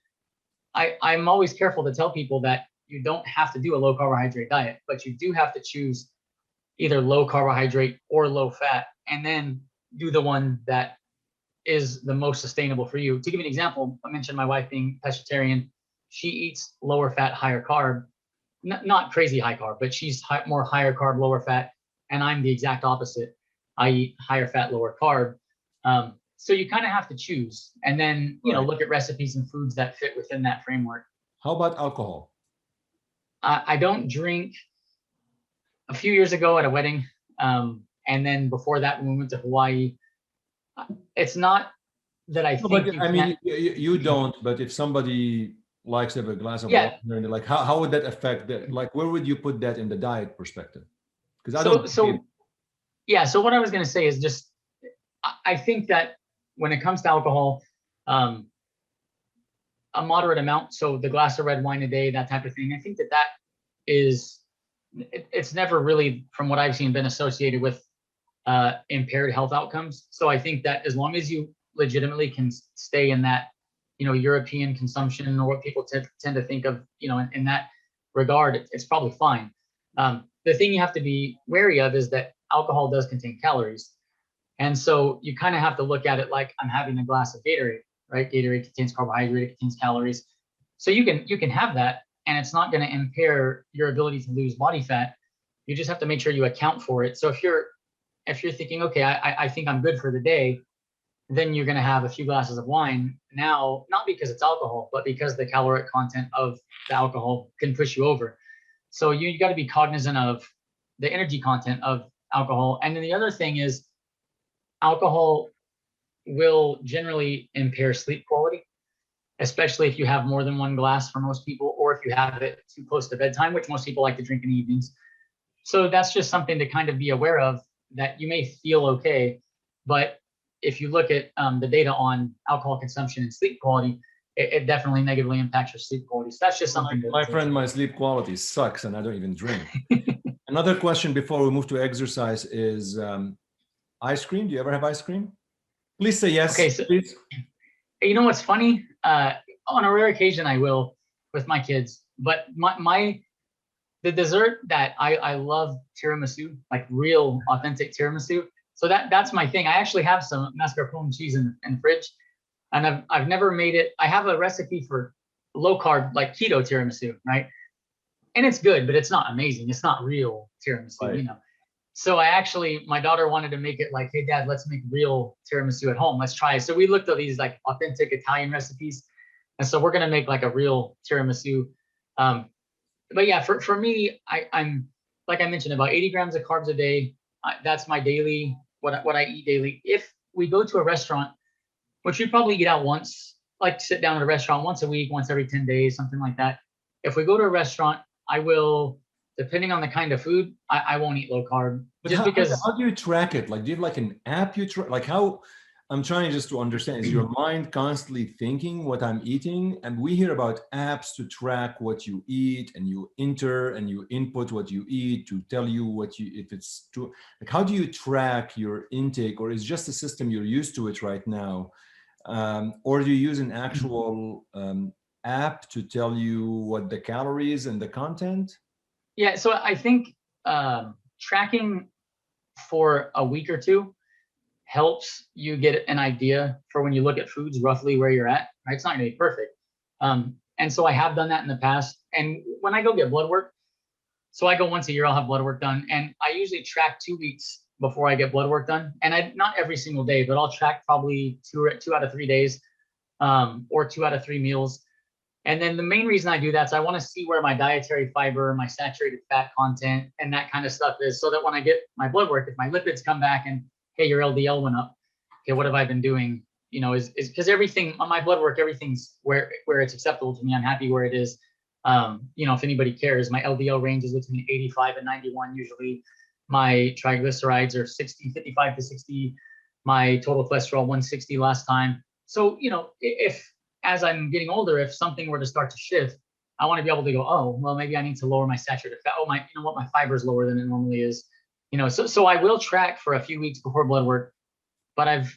I'm always careful to tell people that you don't have to do a low carbohydrate diet, but you do have to choose either low carbohydrate or low fat. And then do the one that is the most sustainable for you. To give you an example, I mentioned my wife being pescatarian. She eats lower fat, higher carb, not crazy high carb, but she's more higher carb, lower fat. And I'm the exact opposite. I eat higher fat, lower carb. So you kind of have to choose, and then, you know, look at recipes and foods that fit within that framework. How about alcohol? I don't drink. A few years ago at a wedding, and then before that, when we went to Hawaii, it's not that I think. But I mean, you don't. But if somebody likes to have a glass of water, like how would that affect that? Like, where would you put that in the diet perspective? Because I don't. So what I was going to say is just, I think that when it comes to alcohol, a moderate amount, so the glass of red wine a day, that type of thing, I think that is, it's never really, from what I've seen, been associated with impaired health outcomes. So I think that as long as you legitimately can stay in that, you know, European consumption, or what people tend to think of, you know, in that regard, it's probably fine. The thing you have to be wary of is that alcohol does contain calories. And so you kind of have to look at it like I'm having a glass of Gatorade, right? Gatorade contains carbohydrate, it contains calories. So you can have that, and it's not going to impair your ability to lose body fat. You just have to make sure you account for it. So if you're thinking, okay, I think I'm good for the day, then you're going to have a few glasses of wine. Now, not because it's alcohol, but because the caloric content of the alcohol can push you over. So you got to be cognizant of the energy content of alcohol. And then the other thing is, alcohol will generally impair sleep quality, especially if you have more than one glass for most people, or if you have it too close to bedtime, which most people like to drink in the evenings. So that's just something to kind of be aware of, that you may feel okay, but if you look at the data on alcohol consumption and sleep quality, it definitely negatively impacts your sleep quality. So that's just something. My friend, my sleep quality sucks, and I don't even drink. Another question before we move to exercise is ice cream. Do you ever have ice cream? Please say yes. Okay, so, please. You know what's funny? On a rare occasion, I will with my kids, but the dessert that I love, tiramisu, like real authentic tiramisu. So that's my thing. I actually have some mascarpone cheese in the fridge, and I've never made it. I have a recipe for low carb, like keto tiramisu, right? And it's good, but it's not amazing. It's not real tiramisu, right. You know. So my daughter wanted to make it like, hey dad, let's make real tiramisu at home. Let's try it. So we looked at these like authentic Italian recipes. And so we're going to make like a real tiramisu. But yeah, for me, I'm, like I mentioned, about 80 grams of carbs a day. That's my daily, what I eat daily. If we go to a restaurant, which we probably eat out once, like sit down at a restaurant once a week, once every 10 days, something like that. If we go to a restaurant, I will, depending on the kind of food, I won't eat low carb. But just because. How do you track it? Like, do you have like an app you track? Like how, I'm trying just to understand, is your mind constantly thinking what I'm eating? And we hear about apps to track what you eat, and you enter and you input what you eat to tell you if it's true. Like, how do you track your intake, or is just a system you're used to it right now? Or do you use an actual app to tell you what the calories and the content? Yeah, so I think tracking for a week or two helps you get an idea for when you look at foods, roughly where you're at, right? It's not gonna be perfect. And so I have done that in the past. And when I go get blood work, so I go once a year, I'll have blood work done. And I usually track 2 weeks before I get blood work done. And not every single day, but I'll track probably two out of 3 days, or 2 out of 3 meals. And then the main reason I do that is I want to see where my dietary fiber, my saturated fat content, and that kind of stuff is, so that when I get my blood work, if my lipids come back and, hey, your LDL went up, okay, what have I been doing? You know, is because everything on my blood work, everything's where it's acceptable to me. I'm happy where it is. You know, if anybody cares, my LDL range is between 85 and 91 usually. My triglycerides are 55 to 60. My total cholesterol 160 last time. So, you know, if as I'm getting older, if something were to start to shift, I want to be able to go, oh, well, maybe I need to lower my saturated fat. Oh, you know what, my fiber is lower than it normally is. You know, so I will track for a few weeks before blood work, but I've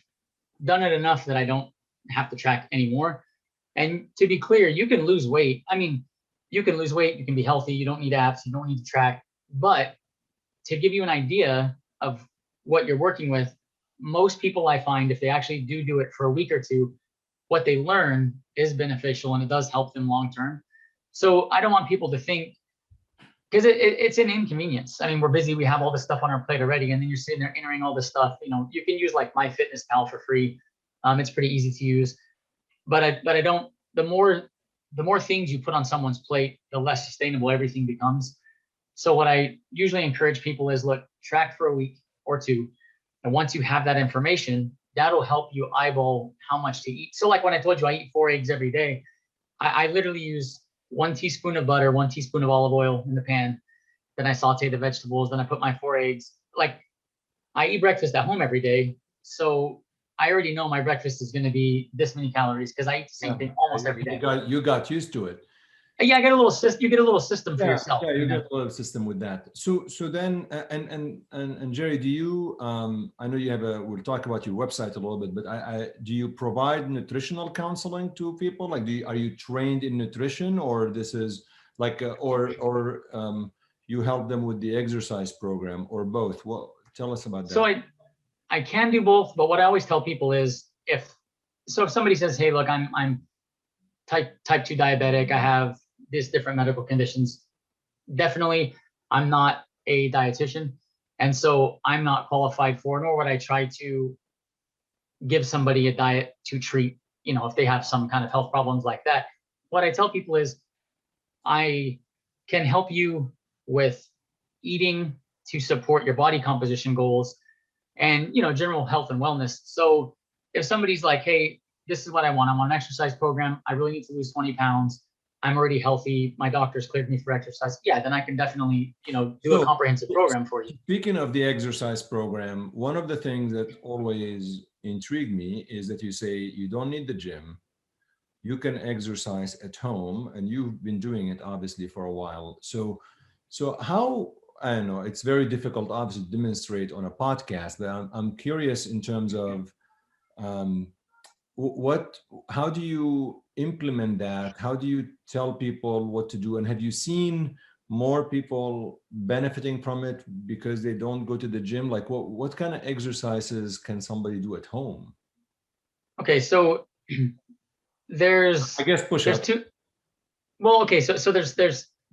done it enough that I don't have to track anymore. And to be clear, you can lose weight. I mean, you can lose weight, you can be healthy, you don't need apps, you don't need to track. But to give you an idea of what you're working with, most people I find, if they actually do it for a week or two, what they learn is beneficial and it does help them long term. So I don't want people to think, because it's an inconvenience. I mean, we're busy, we have all this stuff on our plate already, and then you're sitting there entering all this stuff. You know, you can use like MyFitnessPal for free. It's pretty easy to use, but I don't. The more things you put on someone's plate, the less sustainable everything becomes. So what I usually encourage people is, look, track for a week or two, and once you have that information, that'll help you eyeball how much to eat. So like when I told you I eat 4 eggs every day, I literally use 1 teaspoon of butter, 1 teaspoon of olive oil in the pan. Then I saute the vegetables. Then I put my 4 eggs. Like, I eat breakfast at home every day. So I already know my breakfast is going to be this many calories because I eat the same thing almost every day. You got used to it. Yeah, I get a little system. You get a little system for yourself. Yeah, you get a little system with that. So then, and Jerry, do you? I know you have a. We'll talk about your website a little bit, but do you provide nutritional counseling to people? Like, are you trained in nutrition, or this is like, you help them with the exercise program, or both? Well, tell us about that. So I can do both, but what I always tell people is, if somebody says, hey, look, I'm type 2 diabetic, I have these different medical conditions. Definitely, I'm not a dietitian. And so I'm not qualified for, nor would I try to give somebody a diet to treat, if they have some kind of health problems like that. What I tell people is, I can help you with eating to support your body composition goals and, general health and wellness. So if somebody's like, hey, this is what I want, I'm on an exercise program, I really need to lose 20 pounds, I'm already healthy, my doctor's cleared me for exercise, yeah, then I can definitely, do a comprehensive program for you. Speaking of the exercise program, one of the things that always intrigued me is that you say you don't need the gym, you can exercise at home, and you've been doing it obviously for a while. So how, I don't know, it's very difficult obviously to demonstrate on a podcast, but I'm curious in terms of how do you implement that? How do you tell people what to do? And have you seen more people benefiting from it because they don't go to the gym? Like, what kind of exercises can somebody do at home? Okay, so there's, I guess push-ups. There's two. Well, okay, so there's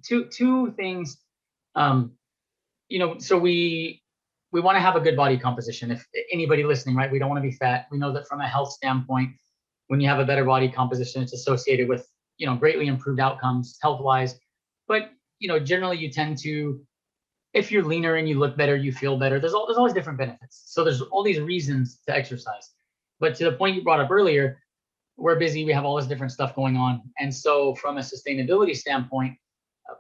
two things. So we want to have a good body composition. If anybody listening, right, we don't want to be fat. We know that from a health standpoint, when you have a better body composition, it's associated with, greatly improved outcomes health-wise. But, generally you tend to, if you're leaner and you look better, you feel better. There's always different benefits. So there's all these reasons to exercise. But to the point you brought up earlier, we're busy, we have all this different stuff going on. And so from a sustainability standpoint,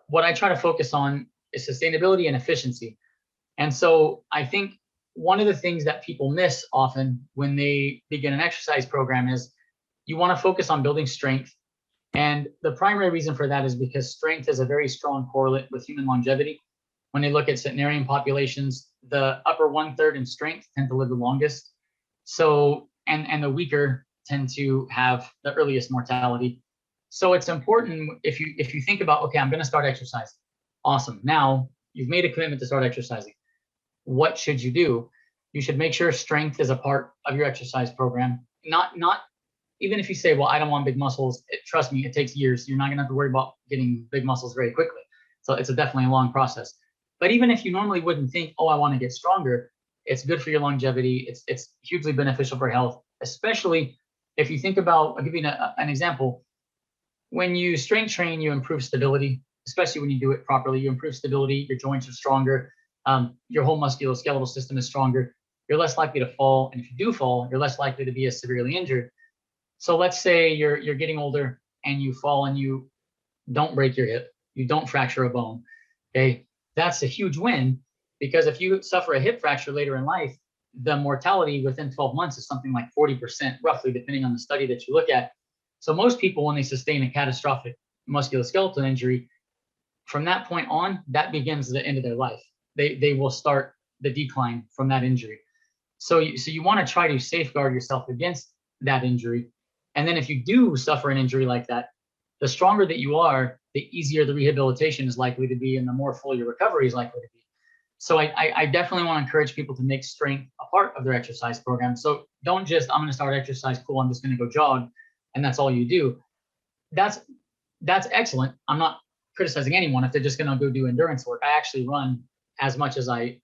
what I try to focus on is sustainability and efficiency. And so I think one of the things that people miss often when they begin an exercise program is you want to focus on building strength. And the primary reason for that is because strength is a very strong correlate with human longevity. When they look at centenarian populations, the upper 1/3 in strength tend to live the longest. So, and the weaker tend to have the earliest mortality. So it's important if you think about, okay, I'm going to start exercising. Awesome. Now you've made a commitment to start exercising. What should you do? You should make sure strength is a part of your exercise program. Not even if you say, well, I don't want big muscles. Trust me, it takes years. You're not going to have to worry about getting big muscles very quickly. So it's definitely a long process. But even if you normally wouldn't think, oh, I want to get stronger, it's good for your longevity. It's hugely beneficial for health, especially if you think about, I'll give you an example. When you strength train, you improve stability, especially when you do it properly. You improve stability, your joints are stronger, your whole musculoskeletal system is stronger. You're less likely to fall. And if you do fall, you're less likely to be as severely injured. So let's say you're getting older and you fall and you don't break your hip, you don't fracture a bone. Okay, that's a huge win, because if you suffer a hip fracture later in life, the mortality within 12 months is something like 40%, roughly, depending on the study that you look at. So most people, when they sustain a catastrophic musculoskeletal injury, from that point on, that begins the end of their life. They will start the decline from that injury. So you want to try to safeguard yourself against that injury. And then if you do suffer an injury like that, the stronger that you are, the easier the rehabilitation is likely to be and the more full your recovery is likely to be. So I definitely want to encourage people to make strength a part of their exercise program. So don't just, I'm going to start exercise, cool, I'm just going to go jog, and that's all you do. That's excellent. I'm not criticizing anyone if they're just going to go do endurance work. I actually run as much as I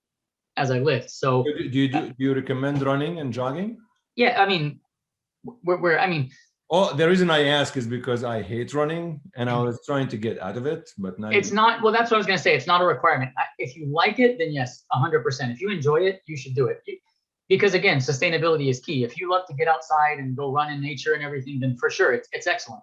lift. So do you recommend running and jogging? yeah, I mean, I mean, oh, the reason I ask is because I hate running and I was trying to get out of it, but now it's not, well, that's what I was going to say. It's not a requirement. If you like it, then yes, 100%. If you enjoy it, you should do it. Because again, sustainability is key. If you love to get outside and go run in nature and everything, then for sure, it's excellent.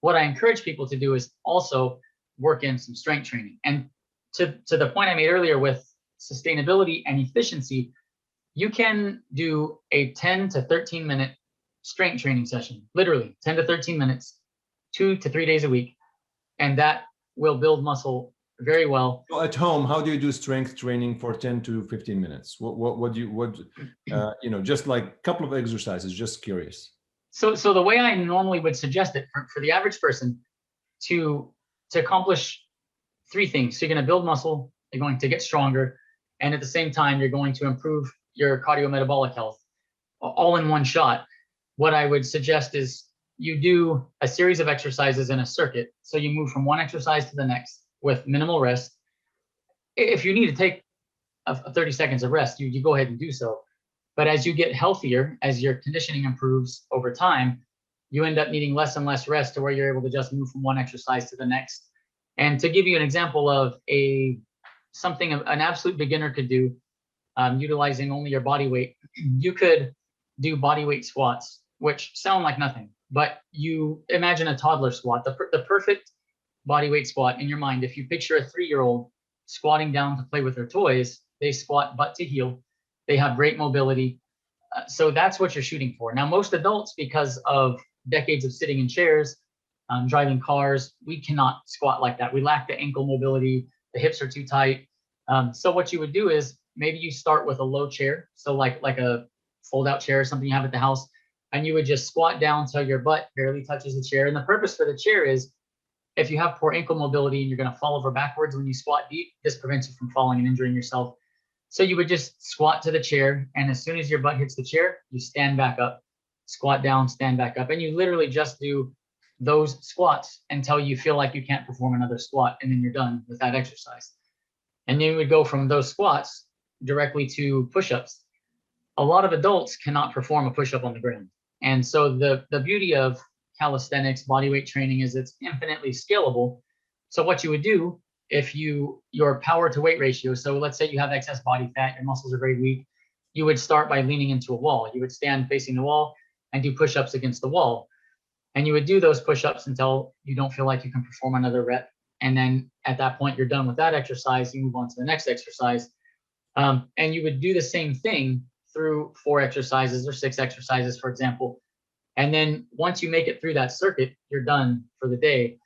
What I encourage people to do is also work in some strength training. And to the point I made earlier with sustainability and efficiency, you can do a 10 to 13 minute strength training session, literally 10 to 13 minutes, 2 to 3 days a week. And that will build muscle very well. So at home, how do you do strength training for 10 to 15 minutes? What do you, just like a couple of exercises, just curious. So the way I normally would suggest it for the average person to accomplish 3 things. So you're going to build muscle, you're going to get stronger, and at the same time, you're going to improve your cardiometabolic health all in one shot. What I would suggest is you do a series of exercises in a circuit. So you move from one exercise to the next with minimal rest. If you need to take 30 seconds of rest, you go ahead and do so. But as you get healthier, as your conditioning improves over time, you end up needing less and less rest to where you're able to just move from one exercise to the next. And to give you an example of something an absolute beginner could do, utilizing only your body weight, you could do body weight squats, which sound like nothing, but you imagine a toddler squat, the perfect body weight squat in your mind. If you picture a 3-year-old squatting down to play with their toys, they squat butt to heel. They have great mobility. So that's what you're shooting for. Now, most adults, because of decades of sitting in chairs, driving cars, we cannot squat like that. We lack the ankle mobility. The hips are too tight. So what you would do is maybe you start with a low chair. So like a fold-out chair or something you have at the house, and you would just squat down till your butt barely touches the chair. And the purpose for the chair is if you have poor ankle mobility and you're going to fall over backwards when you squat deep, this prevents you from falling and injuring yourself. So you would just squat to the chair, and as soon as your butt hits the chair, you stand back up, squat down, stand back up, and you literally just do those squats until you feel like you can't perform another squat, and then you're done with that exercise. And then you would go from those squats directly to push-ups. A lot of adults cannot perform a push-up on the ground. And so the beauty of calisthenics, bodyweight training is it's infinitely scalable. So what you would do if your power to weight ratio, so let's say you have excess body fat, your muscles are very weak, you would start by leaning into a wall. You would stand facing the wall and do push-ups against the wall. And you would do those push-ups until you don't feel like you can perform another rep. And then at that point, you're done with that exercise. You move on to the next exercise. And you would do the same thing through 4 exercises or 6 exercises, for example. And then once you make it through that circuit, you're done for the day.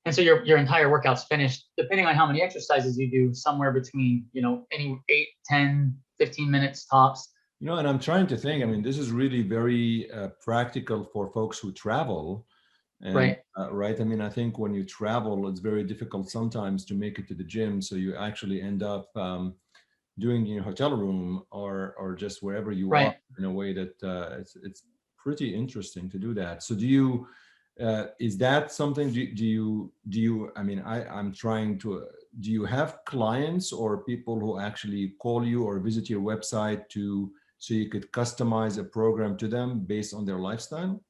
And so your entire workout's finished, depending on how many exercises you do, somewhere between, any 8, 10, 15 minutes tops. And I'm trying to think, I mean, this is really very practical for folks who travel. And, right. Right. I mean, I think when you travel, it's very difficult sometimes to make it to the gym. So you actually end up doing in your hotel room or just wherever you right. are in a way that it's pretty interesting to do that. So do you, is that something, do you, I mean, I'm trying to, do you have clients or people who actually call you or visit your website so you could customize a program to them based on their lifestyle?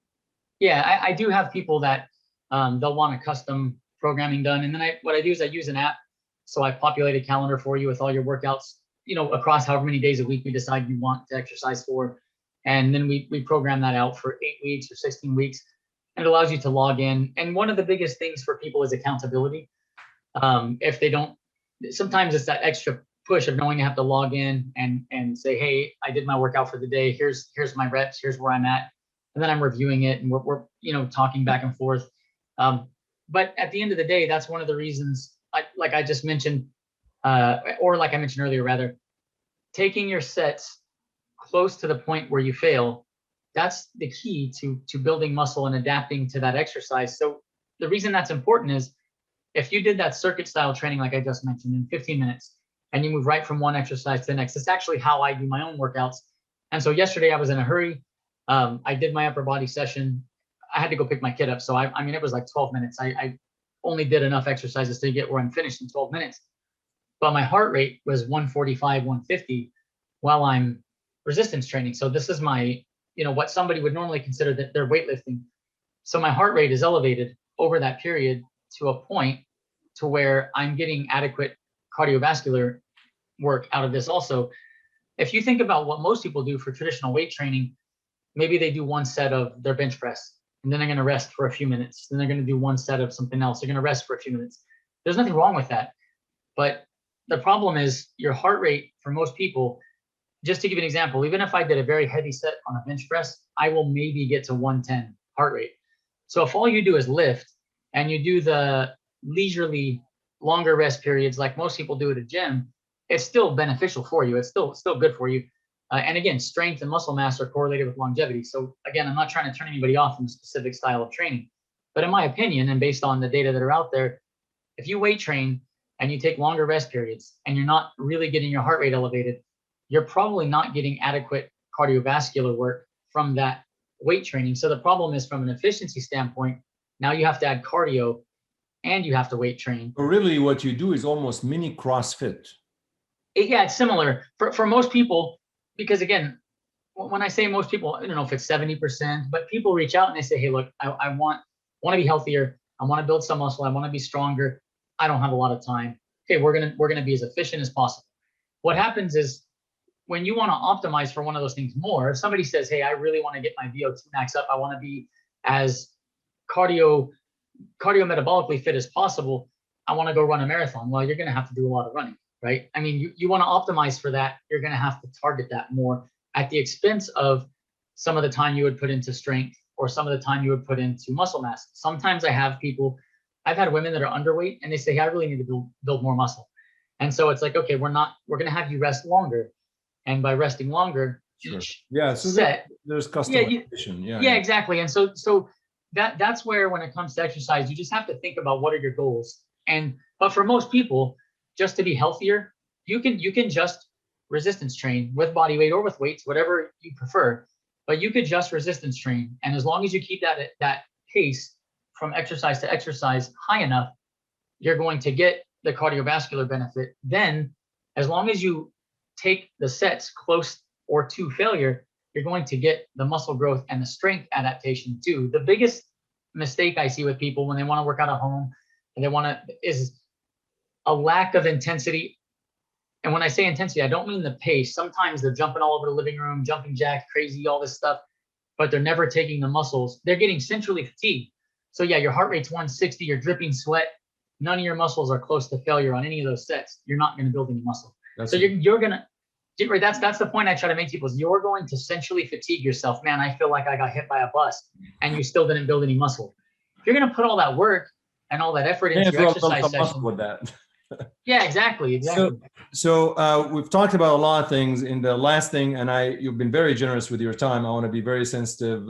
Yeah, I do have people that they'll want a custom programming done. And then what I do is I use an app. So I populate a calendar for you with all your workouts, across however many days a week we decide you want to exercise for. And then we program that out for 8 weeks or 16 weeks. And it allows you to log in. And one of the biggest things for people is accountability. If they don't, sometimes it's that extra push of knowing you have to log in and say, hey, I did my workout for the day. Here's my reps. Here's where I'm at. And then I'm reviewing it and we're talking back and forth. But at the end of the day, that's one of the reasons, like I just mentioned, or like I mentioned earlier, rather, taking your sets close to the point where you fail, that's the key to building muscle and adapting to that exercise. So the reason that's important is if you did that circuit style training, like I just mentioned, in 15 minutes, and you move right from one exercise to the next. It's actually how I do my own workouts. And so yesterday I was in a hurry. I did my upper body session. I had to go pick my kid up. So I mean, it was like 12 minutes. I only did enough exercises to get where I'm finished in 12 minutes. But my heart rate was 145, 150 while I'm resistance training. So this is my, what somebody would normally consider that they're weightlifting. So my heart rate is elevated over that period to a point to where I'm getting adequate cardiovascular work out of this also. If you think about what most people do for traditional weight training, maybe they do one set of their bench press, and then they're going to rest for a few minutes. Then they're going to do one set of something else. They're going to rest for a few minutes. There's nothing wrong with that. But the problem is your heart rate for most people, just to give you an example, even if I did a very heavy set on a bench press, I will maybe get to 110 heart rate. So if all you do is lift and you do the leisurely longer rest periods like most people do at a gym, it's still beneficial for you. It's still good for you. And again, strength and muscle mass are correlated with longevity. So again, I'm not trying to turn anybody off from a specific style of training. But in my opinion, and based on the data that are out there, if you weight train and you take longer rest periods and you're not really getting your heart rate elevated, you're probably not getting adequate cardiovascular work from that weight training. So the problem is, from an efficiency standpoint, now you have to add cardio and you have to weight train. So really what you do is almost mini CrossFit. Yeah, it's similar for most people, because again, when I say most people, I don't know if it's 70%, but people reach out and they say, hey, look, I want to be healthier. I want to build some muscle. I want to be stronger. I don't have a lot of time. Okay, we're gonna be as efficient as possible. What happens is, when you want to optimize for one of those things more, if somebody says, hey, I really want to get my VO2 max up, I want to be as cardio metabolically fit as possible, I want to go run a marathon. Well, you're going to have to do a lot of running, right? I mean, you want to optimize for that. You're going to have to target that more at the expense of some of the time you would put into strength or some of the time you would put into muscle mass. Sometimes I've had women that are underweight and they say, hey, I really need to build more muscle. And so it's like, okay, we're going to have you rest longer. And by resting longer, sure. Yeah, so there's customization. Yeah, exactly. And so that's where, when it comes to exercise, you just have to think about what are your goals. But for most people, just to be healthier, you can just resistance train with body weight or with weights, whatever you prefer. But you could just resistance train, and as long as you keep that pace from exercise to exercise high enough, you're going to get the cardiovascular benefit. Then, as long as you take the sets close or to failure, you're going to get the muscle growth and the strength adaptation too. The biggest mistake I see with people when they want to work out at home and is a lack of intensity. And when I say intensity, I don't mean the pace. Sometimes they're jumping all over the living room, jumping jacks, crazy, all this stuff, but they're never taking the muscles. They're getting centrally fatigued. So yeah, your heart rate's 160, you're dripping sweat. None of your muscles are close to failure on any of those sets. You're not going to build any muscle. You're going to, right, that's the point I try to make people, is you're going to centrally fatigue yourself. Man, I feel like I got hit by a bus, and you still didn't build any muscle. If you're going to put all that work and all that effort into your exercise session with that. Yeah, exactly. So we've talked about a lot of things. In the last thing, and you've been very generous with your time. I want to be very sensitive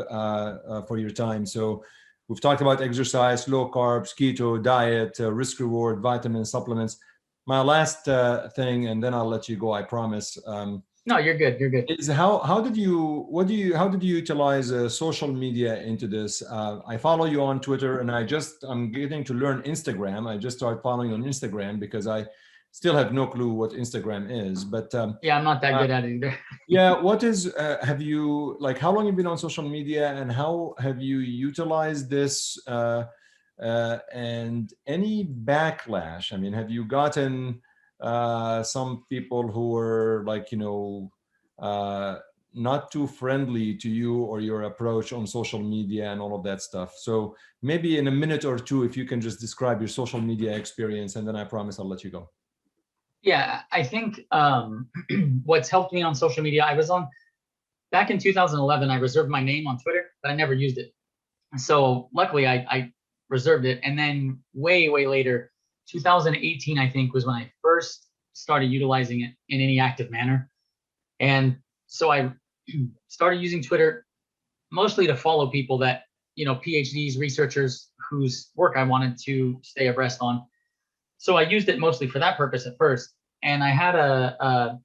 for your time. So we've talked about exercise, low carbs, keto diet, risk reward, vitamins, supplements. My last thing, and then I'll let you go, I promise. No, you're good. You're good. Is how did you utilize social media into this? I follow you on Twitter, and I'm getting to learn Instagram. I just started following you on Instagram because I still have no clue what Instagram is. But yeah, I'm not that good at it either. Yeah, what is? Have you how long have you been on social media, and how have you utilized this? And any backlash? I mean, have you gotten some people who were not too friendly to you or your approach on social media and all of that stuff? So maybe in a minute or two, if you can just describe your social media experience, and then I promise I'll let you go. Yeah, I think what's helped me on social media, back in 2011, I reserved my name on Twitter, but I never used it. So luckily I reserved it. And then way later, 2018, I think, was when I first started utilizing it in any active manner. And so I started using Twitter mostly to follow people that, PhDs, researchers whose work I wanted to stay abreast on. So I used it mostly for that purpose at first. and I had a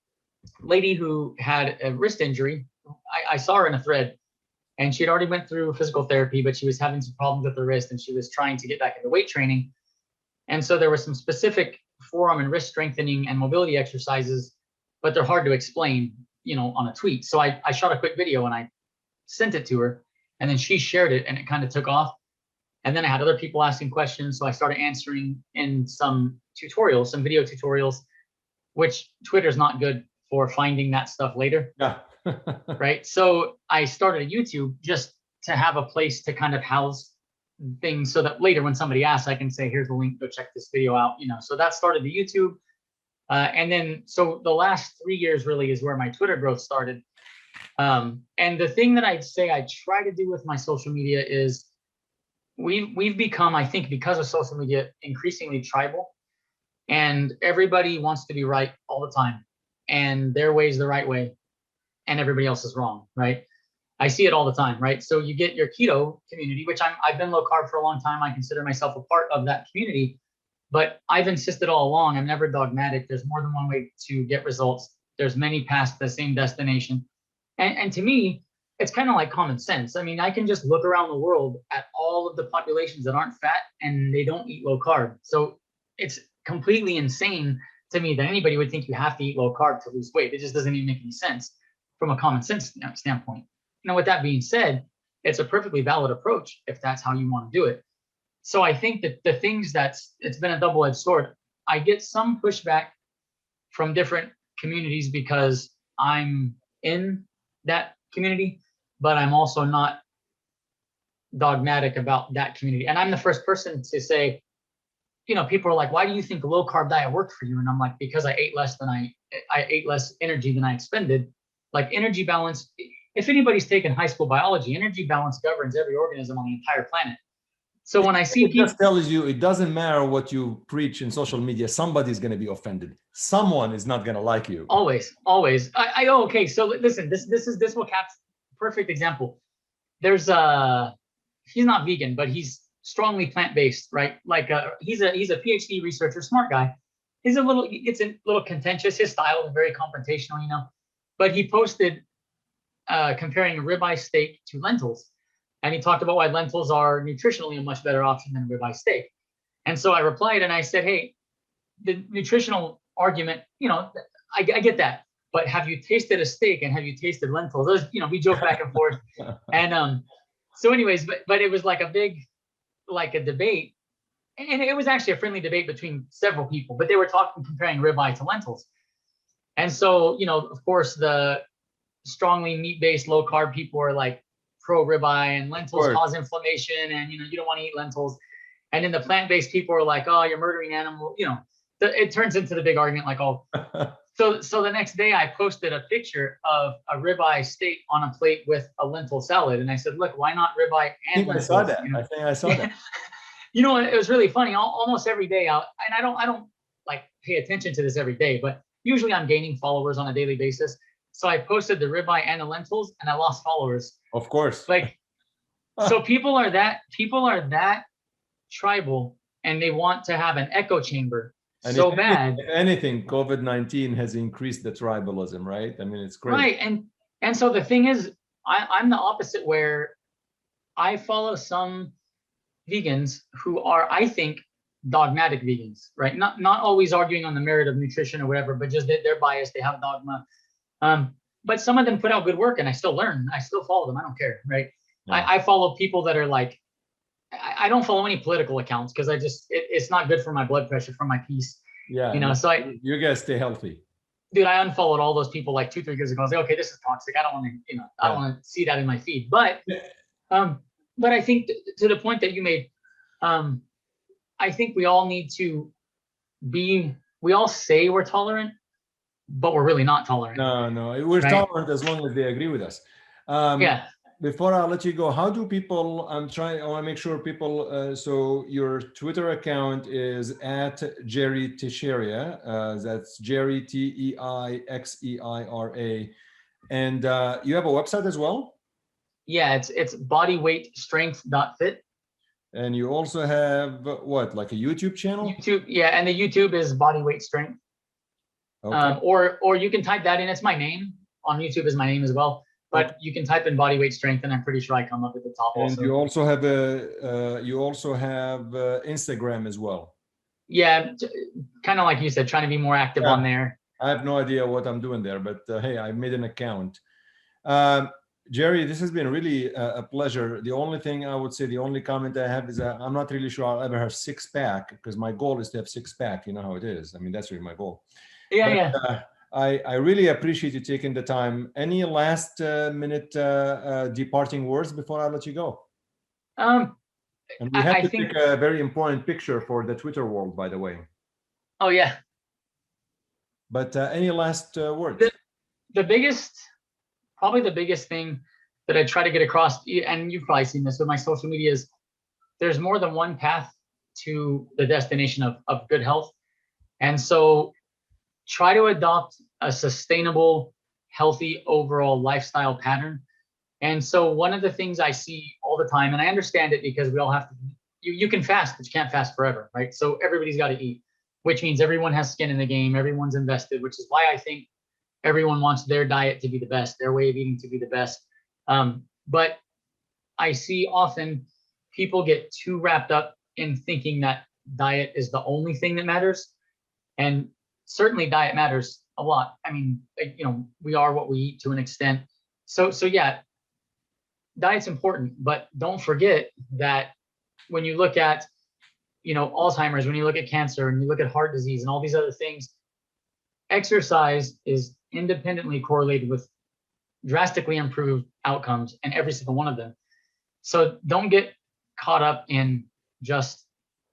lady who had a wrist injury. I saw her in a thread, and she had already went through physical therapy, but she was having some problems with her wrist, and she was trying to get back into weight training. And so there were some specific forearm and wrist strengthening and mobility exercises, but they're hard to explain, on a tweet. So I shot a quick video and I sent it to her, and then she shared it, and it kind of took off. And then I had other people asking questions, so I started answering in some tutorials, some video tutorials, which Twitter's not good for finding that stuff later. Yeah. Right. So I started a YouTube just to have a place to kind of house things so that later when somebody asks, I can say, here's the link, go check this video out, so that started the YouTube. And then, so the last 3 years really is where my Twitter growth started. And the thing that I'd say I try to do with my social media is we've become, I think, because of social media, increasingly tribal, and everybody wants to be right all the time, and their way is the right way and everybody else is wrong, right? I see it all the time, right? So you get your keto community, which I've been low carb for a long time. I consider myself a part of that community, but I've insisted all along, I'm never dogmatic. There's more than one way to get results. There's many paths to the same destination. And to me, it's kind of like common sense. I mean, I can just look around the world at all of the populations that aren't fat and they don't eat low carb. So it's completely insane to me that anybody would think you have to eat low carb to lose weight. It just doesn't even make any sense from a common sense standpoint. Now, with that being said, it's a perfectly valid approach if that's how you want to do it. So I think that the things it's been a double-edged sword. I get some pushback from different communities because I'm in that community, but I'm also not dogmatic about that community. And I'm the first person to say, people are like, why do you think a low carb diet worked for you? And I'm like, because I ate less energy than I expended. Like energy balance, if anybody's taken high school biology, energy balance governs every organism on the entire planet. So when I see people, just tells you it doesn't matter what you preach in social media, somebody's going to be offended. Someone is not going to like you. Always. Okay. So listen, this will capture perfect example. There's he's not vegan, but he's strongly plant-based, right? Like he's a PhD researcher, smart guy. It's a little contentious. His style is very confrontational, but he posted comparing a ribeye steak to lentils. And he talked about why lentils are nutritionally a much better option than ribeye steak. And so I replied and I said, hey, the nutritional argument, I get that. But have you tasted a steak and have you tasted lentils? Those, we joke back and forth. And so anyways, but it was like a debate. And it was actually a friendly debate between several people, but they were comparing ribeye to lentils. And so, of course, the strongly meat-based low carb people are like pro ribeye, and lentils cause inflammation, and you don't want to eat lentils. And then the plant-based people are like, oh, you're murdering animals. It turns into the big argument, like, oh. So the next day I posted a picture of a ribeye steak on a plate with a lentil salad, and I said, look, why not ribeye and lentils? I think I saw that. It was really funny. Almost every day I don't like pay attention to this every day, but usually I'm gaining followers on a daily basis. So I posted the ribeye and the lentils, and I lost followers. Of course. So people are that tribal, and they want to have an echo chamber so bad. If anything, COVID-19 has increased the tribalism, right? I mean, it's crazy. Right, and so the thing is, I'm the opposite, where I follow some vegans who are, I think, dogmatic vegans, right? Not always arguing on the merit of nutrition or whatever, but just they're biased, they have dogma. But some of them put out good work, and I still learn. I still follow them. I don't care, right? Yeah. I follow people that are like, I don't follow any political accounts because it's not good for my blood pressure, for my peace. Yeah. So you guys stay healthy. Dude, I unfollowed all those people like 2-3 years ago. I was like, okay, this is toxic. I don't want to, I don't want to see that in my feed. But I think to the point that you made, I think we all need to we all say we're tolerant, but we're really not tolerant. No, we're tolerant as long as they agree with us. Before I let you go, how do people, I want to make sure people, so your Twitter account is at Jerry Teixeira, that's Jerry Teixeira. And you have a website as well? Yeah, it's bodyweightstrength.fit. And you also have what, like a YouTube channel? YouTube, yeah, and the YouTube is Bodyweight Strength. Okay. Or you can type that in. It's my name on YouTube is my name as well. But Okay. you can type in body weight strength, and I'm pretty sure I come up at the top. And also, you also have Instagram as well. Yeah, kind of like you said, trying to be more active on there. I have no idea what I'm doing there, but hey, I made an account. Jerry, this has been really a pleasure. The only thing I would say, the only comment I have is I'm not really sure I'll ever have six-pack, because my goal is to have six-pack. You know how it is. I mean, that's really my goal. Yeah, but, yeah. I really appreciate you taking the time. Any last minute departing words before I let you go? And we have to take a very important picture for the Twitter world, by the way. Oh, yeah. But any last words? Probably the biggest thing that I try to get across, and you've probably seen this with my social media, is there's more than one path to the destination of good health. And so try to adopt a sustainable, healthy overall lifestyle pattern. And so one of the things I see all the time, and I understand it because we all have to, you can fast, but you can't fast forever, right? So everybody's got to eat, which means everyone has skin in the game, everyone's invested, which is why I think everyone wants their diet to be the best, their way of eating to be the best. But I see often people get too wrapped up in thinking that diet is the only thing that matters. And certainly diet matters a lot. I mean, we are what we eat to an extent. So yeah, diet's important, but don't forget that when you look at, Alzheimer's, when you look at cancer, and you look at heart disease and all these other things, exercise is independently correlated with drastically improved outcomes in every single one of them. So don't get caught up in just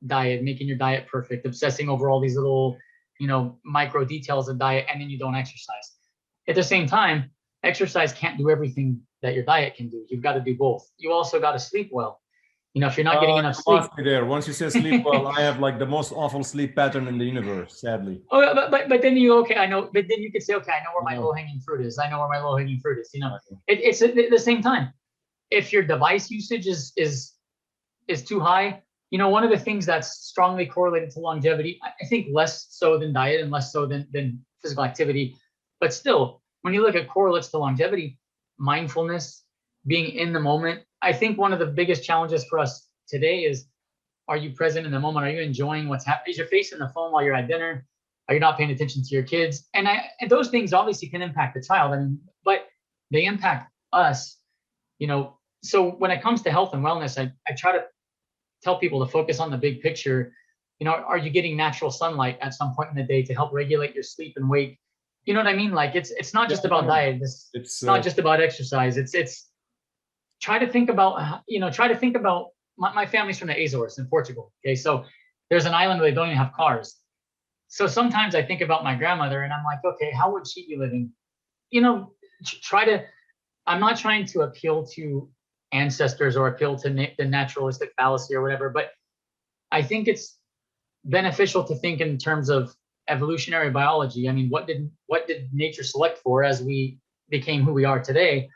diet, making your diet perfect, obsessing over all these little, micro details of diet, and then you don't exercise. At the same time, exercise can't do everything that your diet can do. You've got to do both. You also got to sleep well. If you're not getting enough sleep. There. Once you say sleep well, I have like the most awful sleep pattern in the universe, sadly. Oh, but then I know. But then you could say, okay, I know where my low-hanging fruit is. I know where my low-hanging fruit is. It's at the same time. If your device usage is too high, one of the things that's strongly correlated to longevity, I think less so than diet and less so than physical activity, but still, when you look at correlates to longevity, mindfulness, being in the moment. I think one of the biggest challenges for us today is, are you present in the moment? Are you enjoying what's happening? Is your face in the phone while you're at dinner? Are you not paying attention to your kids? And those things obviously can impact the child. But they impact us, So when it comes to health and wellness, I try to tell people to focus on the big picture. Are you getting natural sunlight at some point in the day to help regulate your sleep and wake? You know what I mean? Like it's not just about diet. It's not just about exercise. It's try to think about, my family's from the Azores in Portugal. Okay. So there's an island where they don't even have cars. So sometimes I think about my grandmother and I'm like, okay, how would she be living? I'm not trying to appeal to ancestors or appeal to the naturalistic fallacy or whatever, but I think it's beneficial to think in terms of evolutionary biology. I mean, what did nature select for as we became who we are today?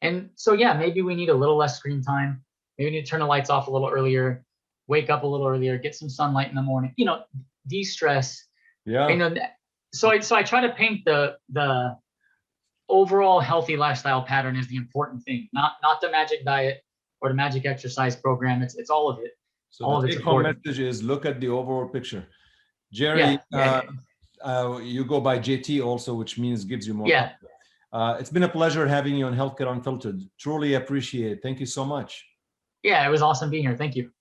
And so, yeah, maybe we need a little less screen time. Maybe we need to turn the lights off a little earlier, wake up a little earlier, get some sunlight in the morning, de-stress. Yeah. So I try to paint the overall healthy lifestyle pattern is the important thing, not the magic diet or the magic exercise program. It's all of it. So all the take-home message is look at the overall picture. Jerry, you go by JT also, which means gives you more. Yeah. It's been a pleasure having you on Healthcare Unfiltered. Truly appreciate it. Thank you so much. Yeah, it was awesome being here. Thank you.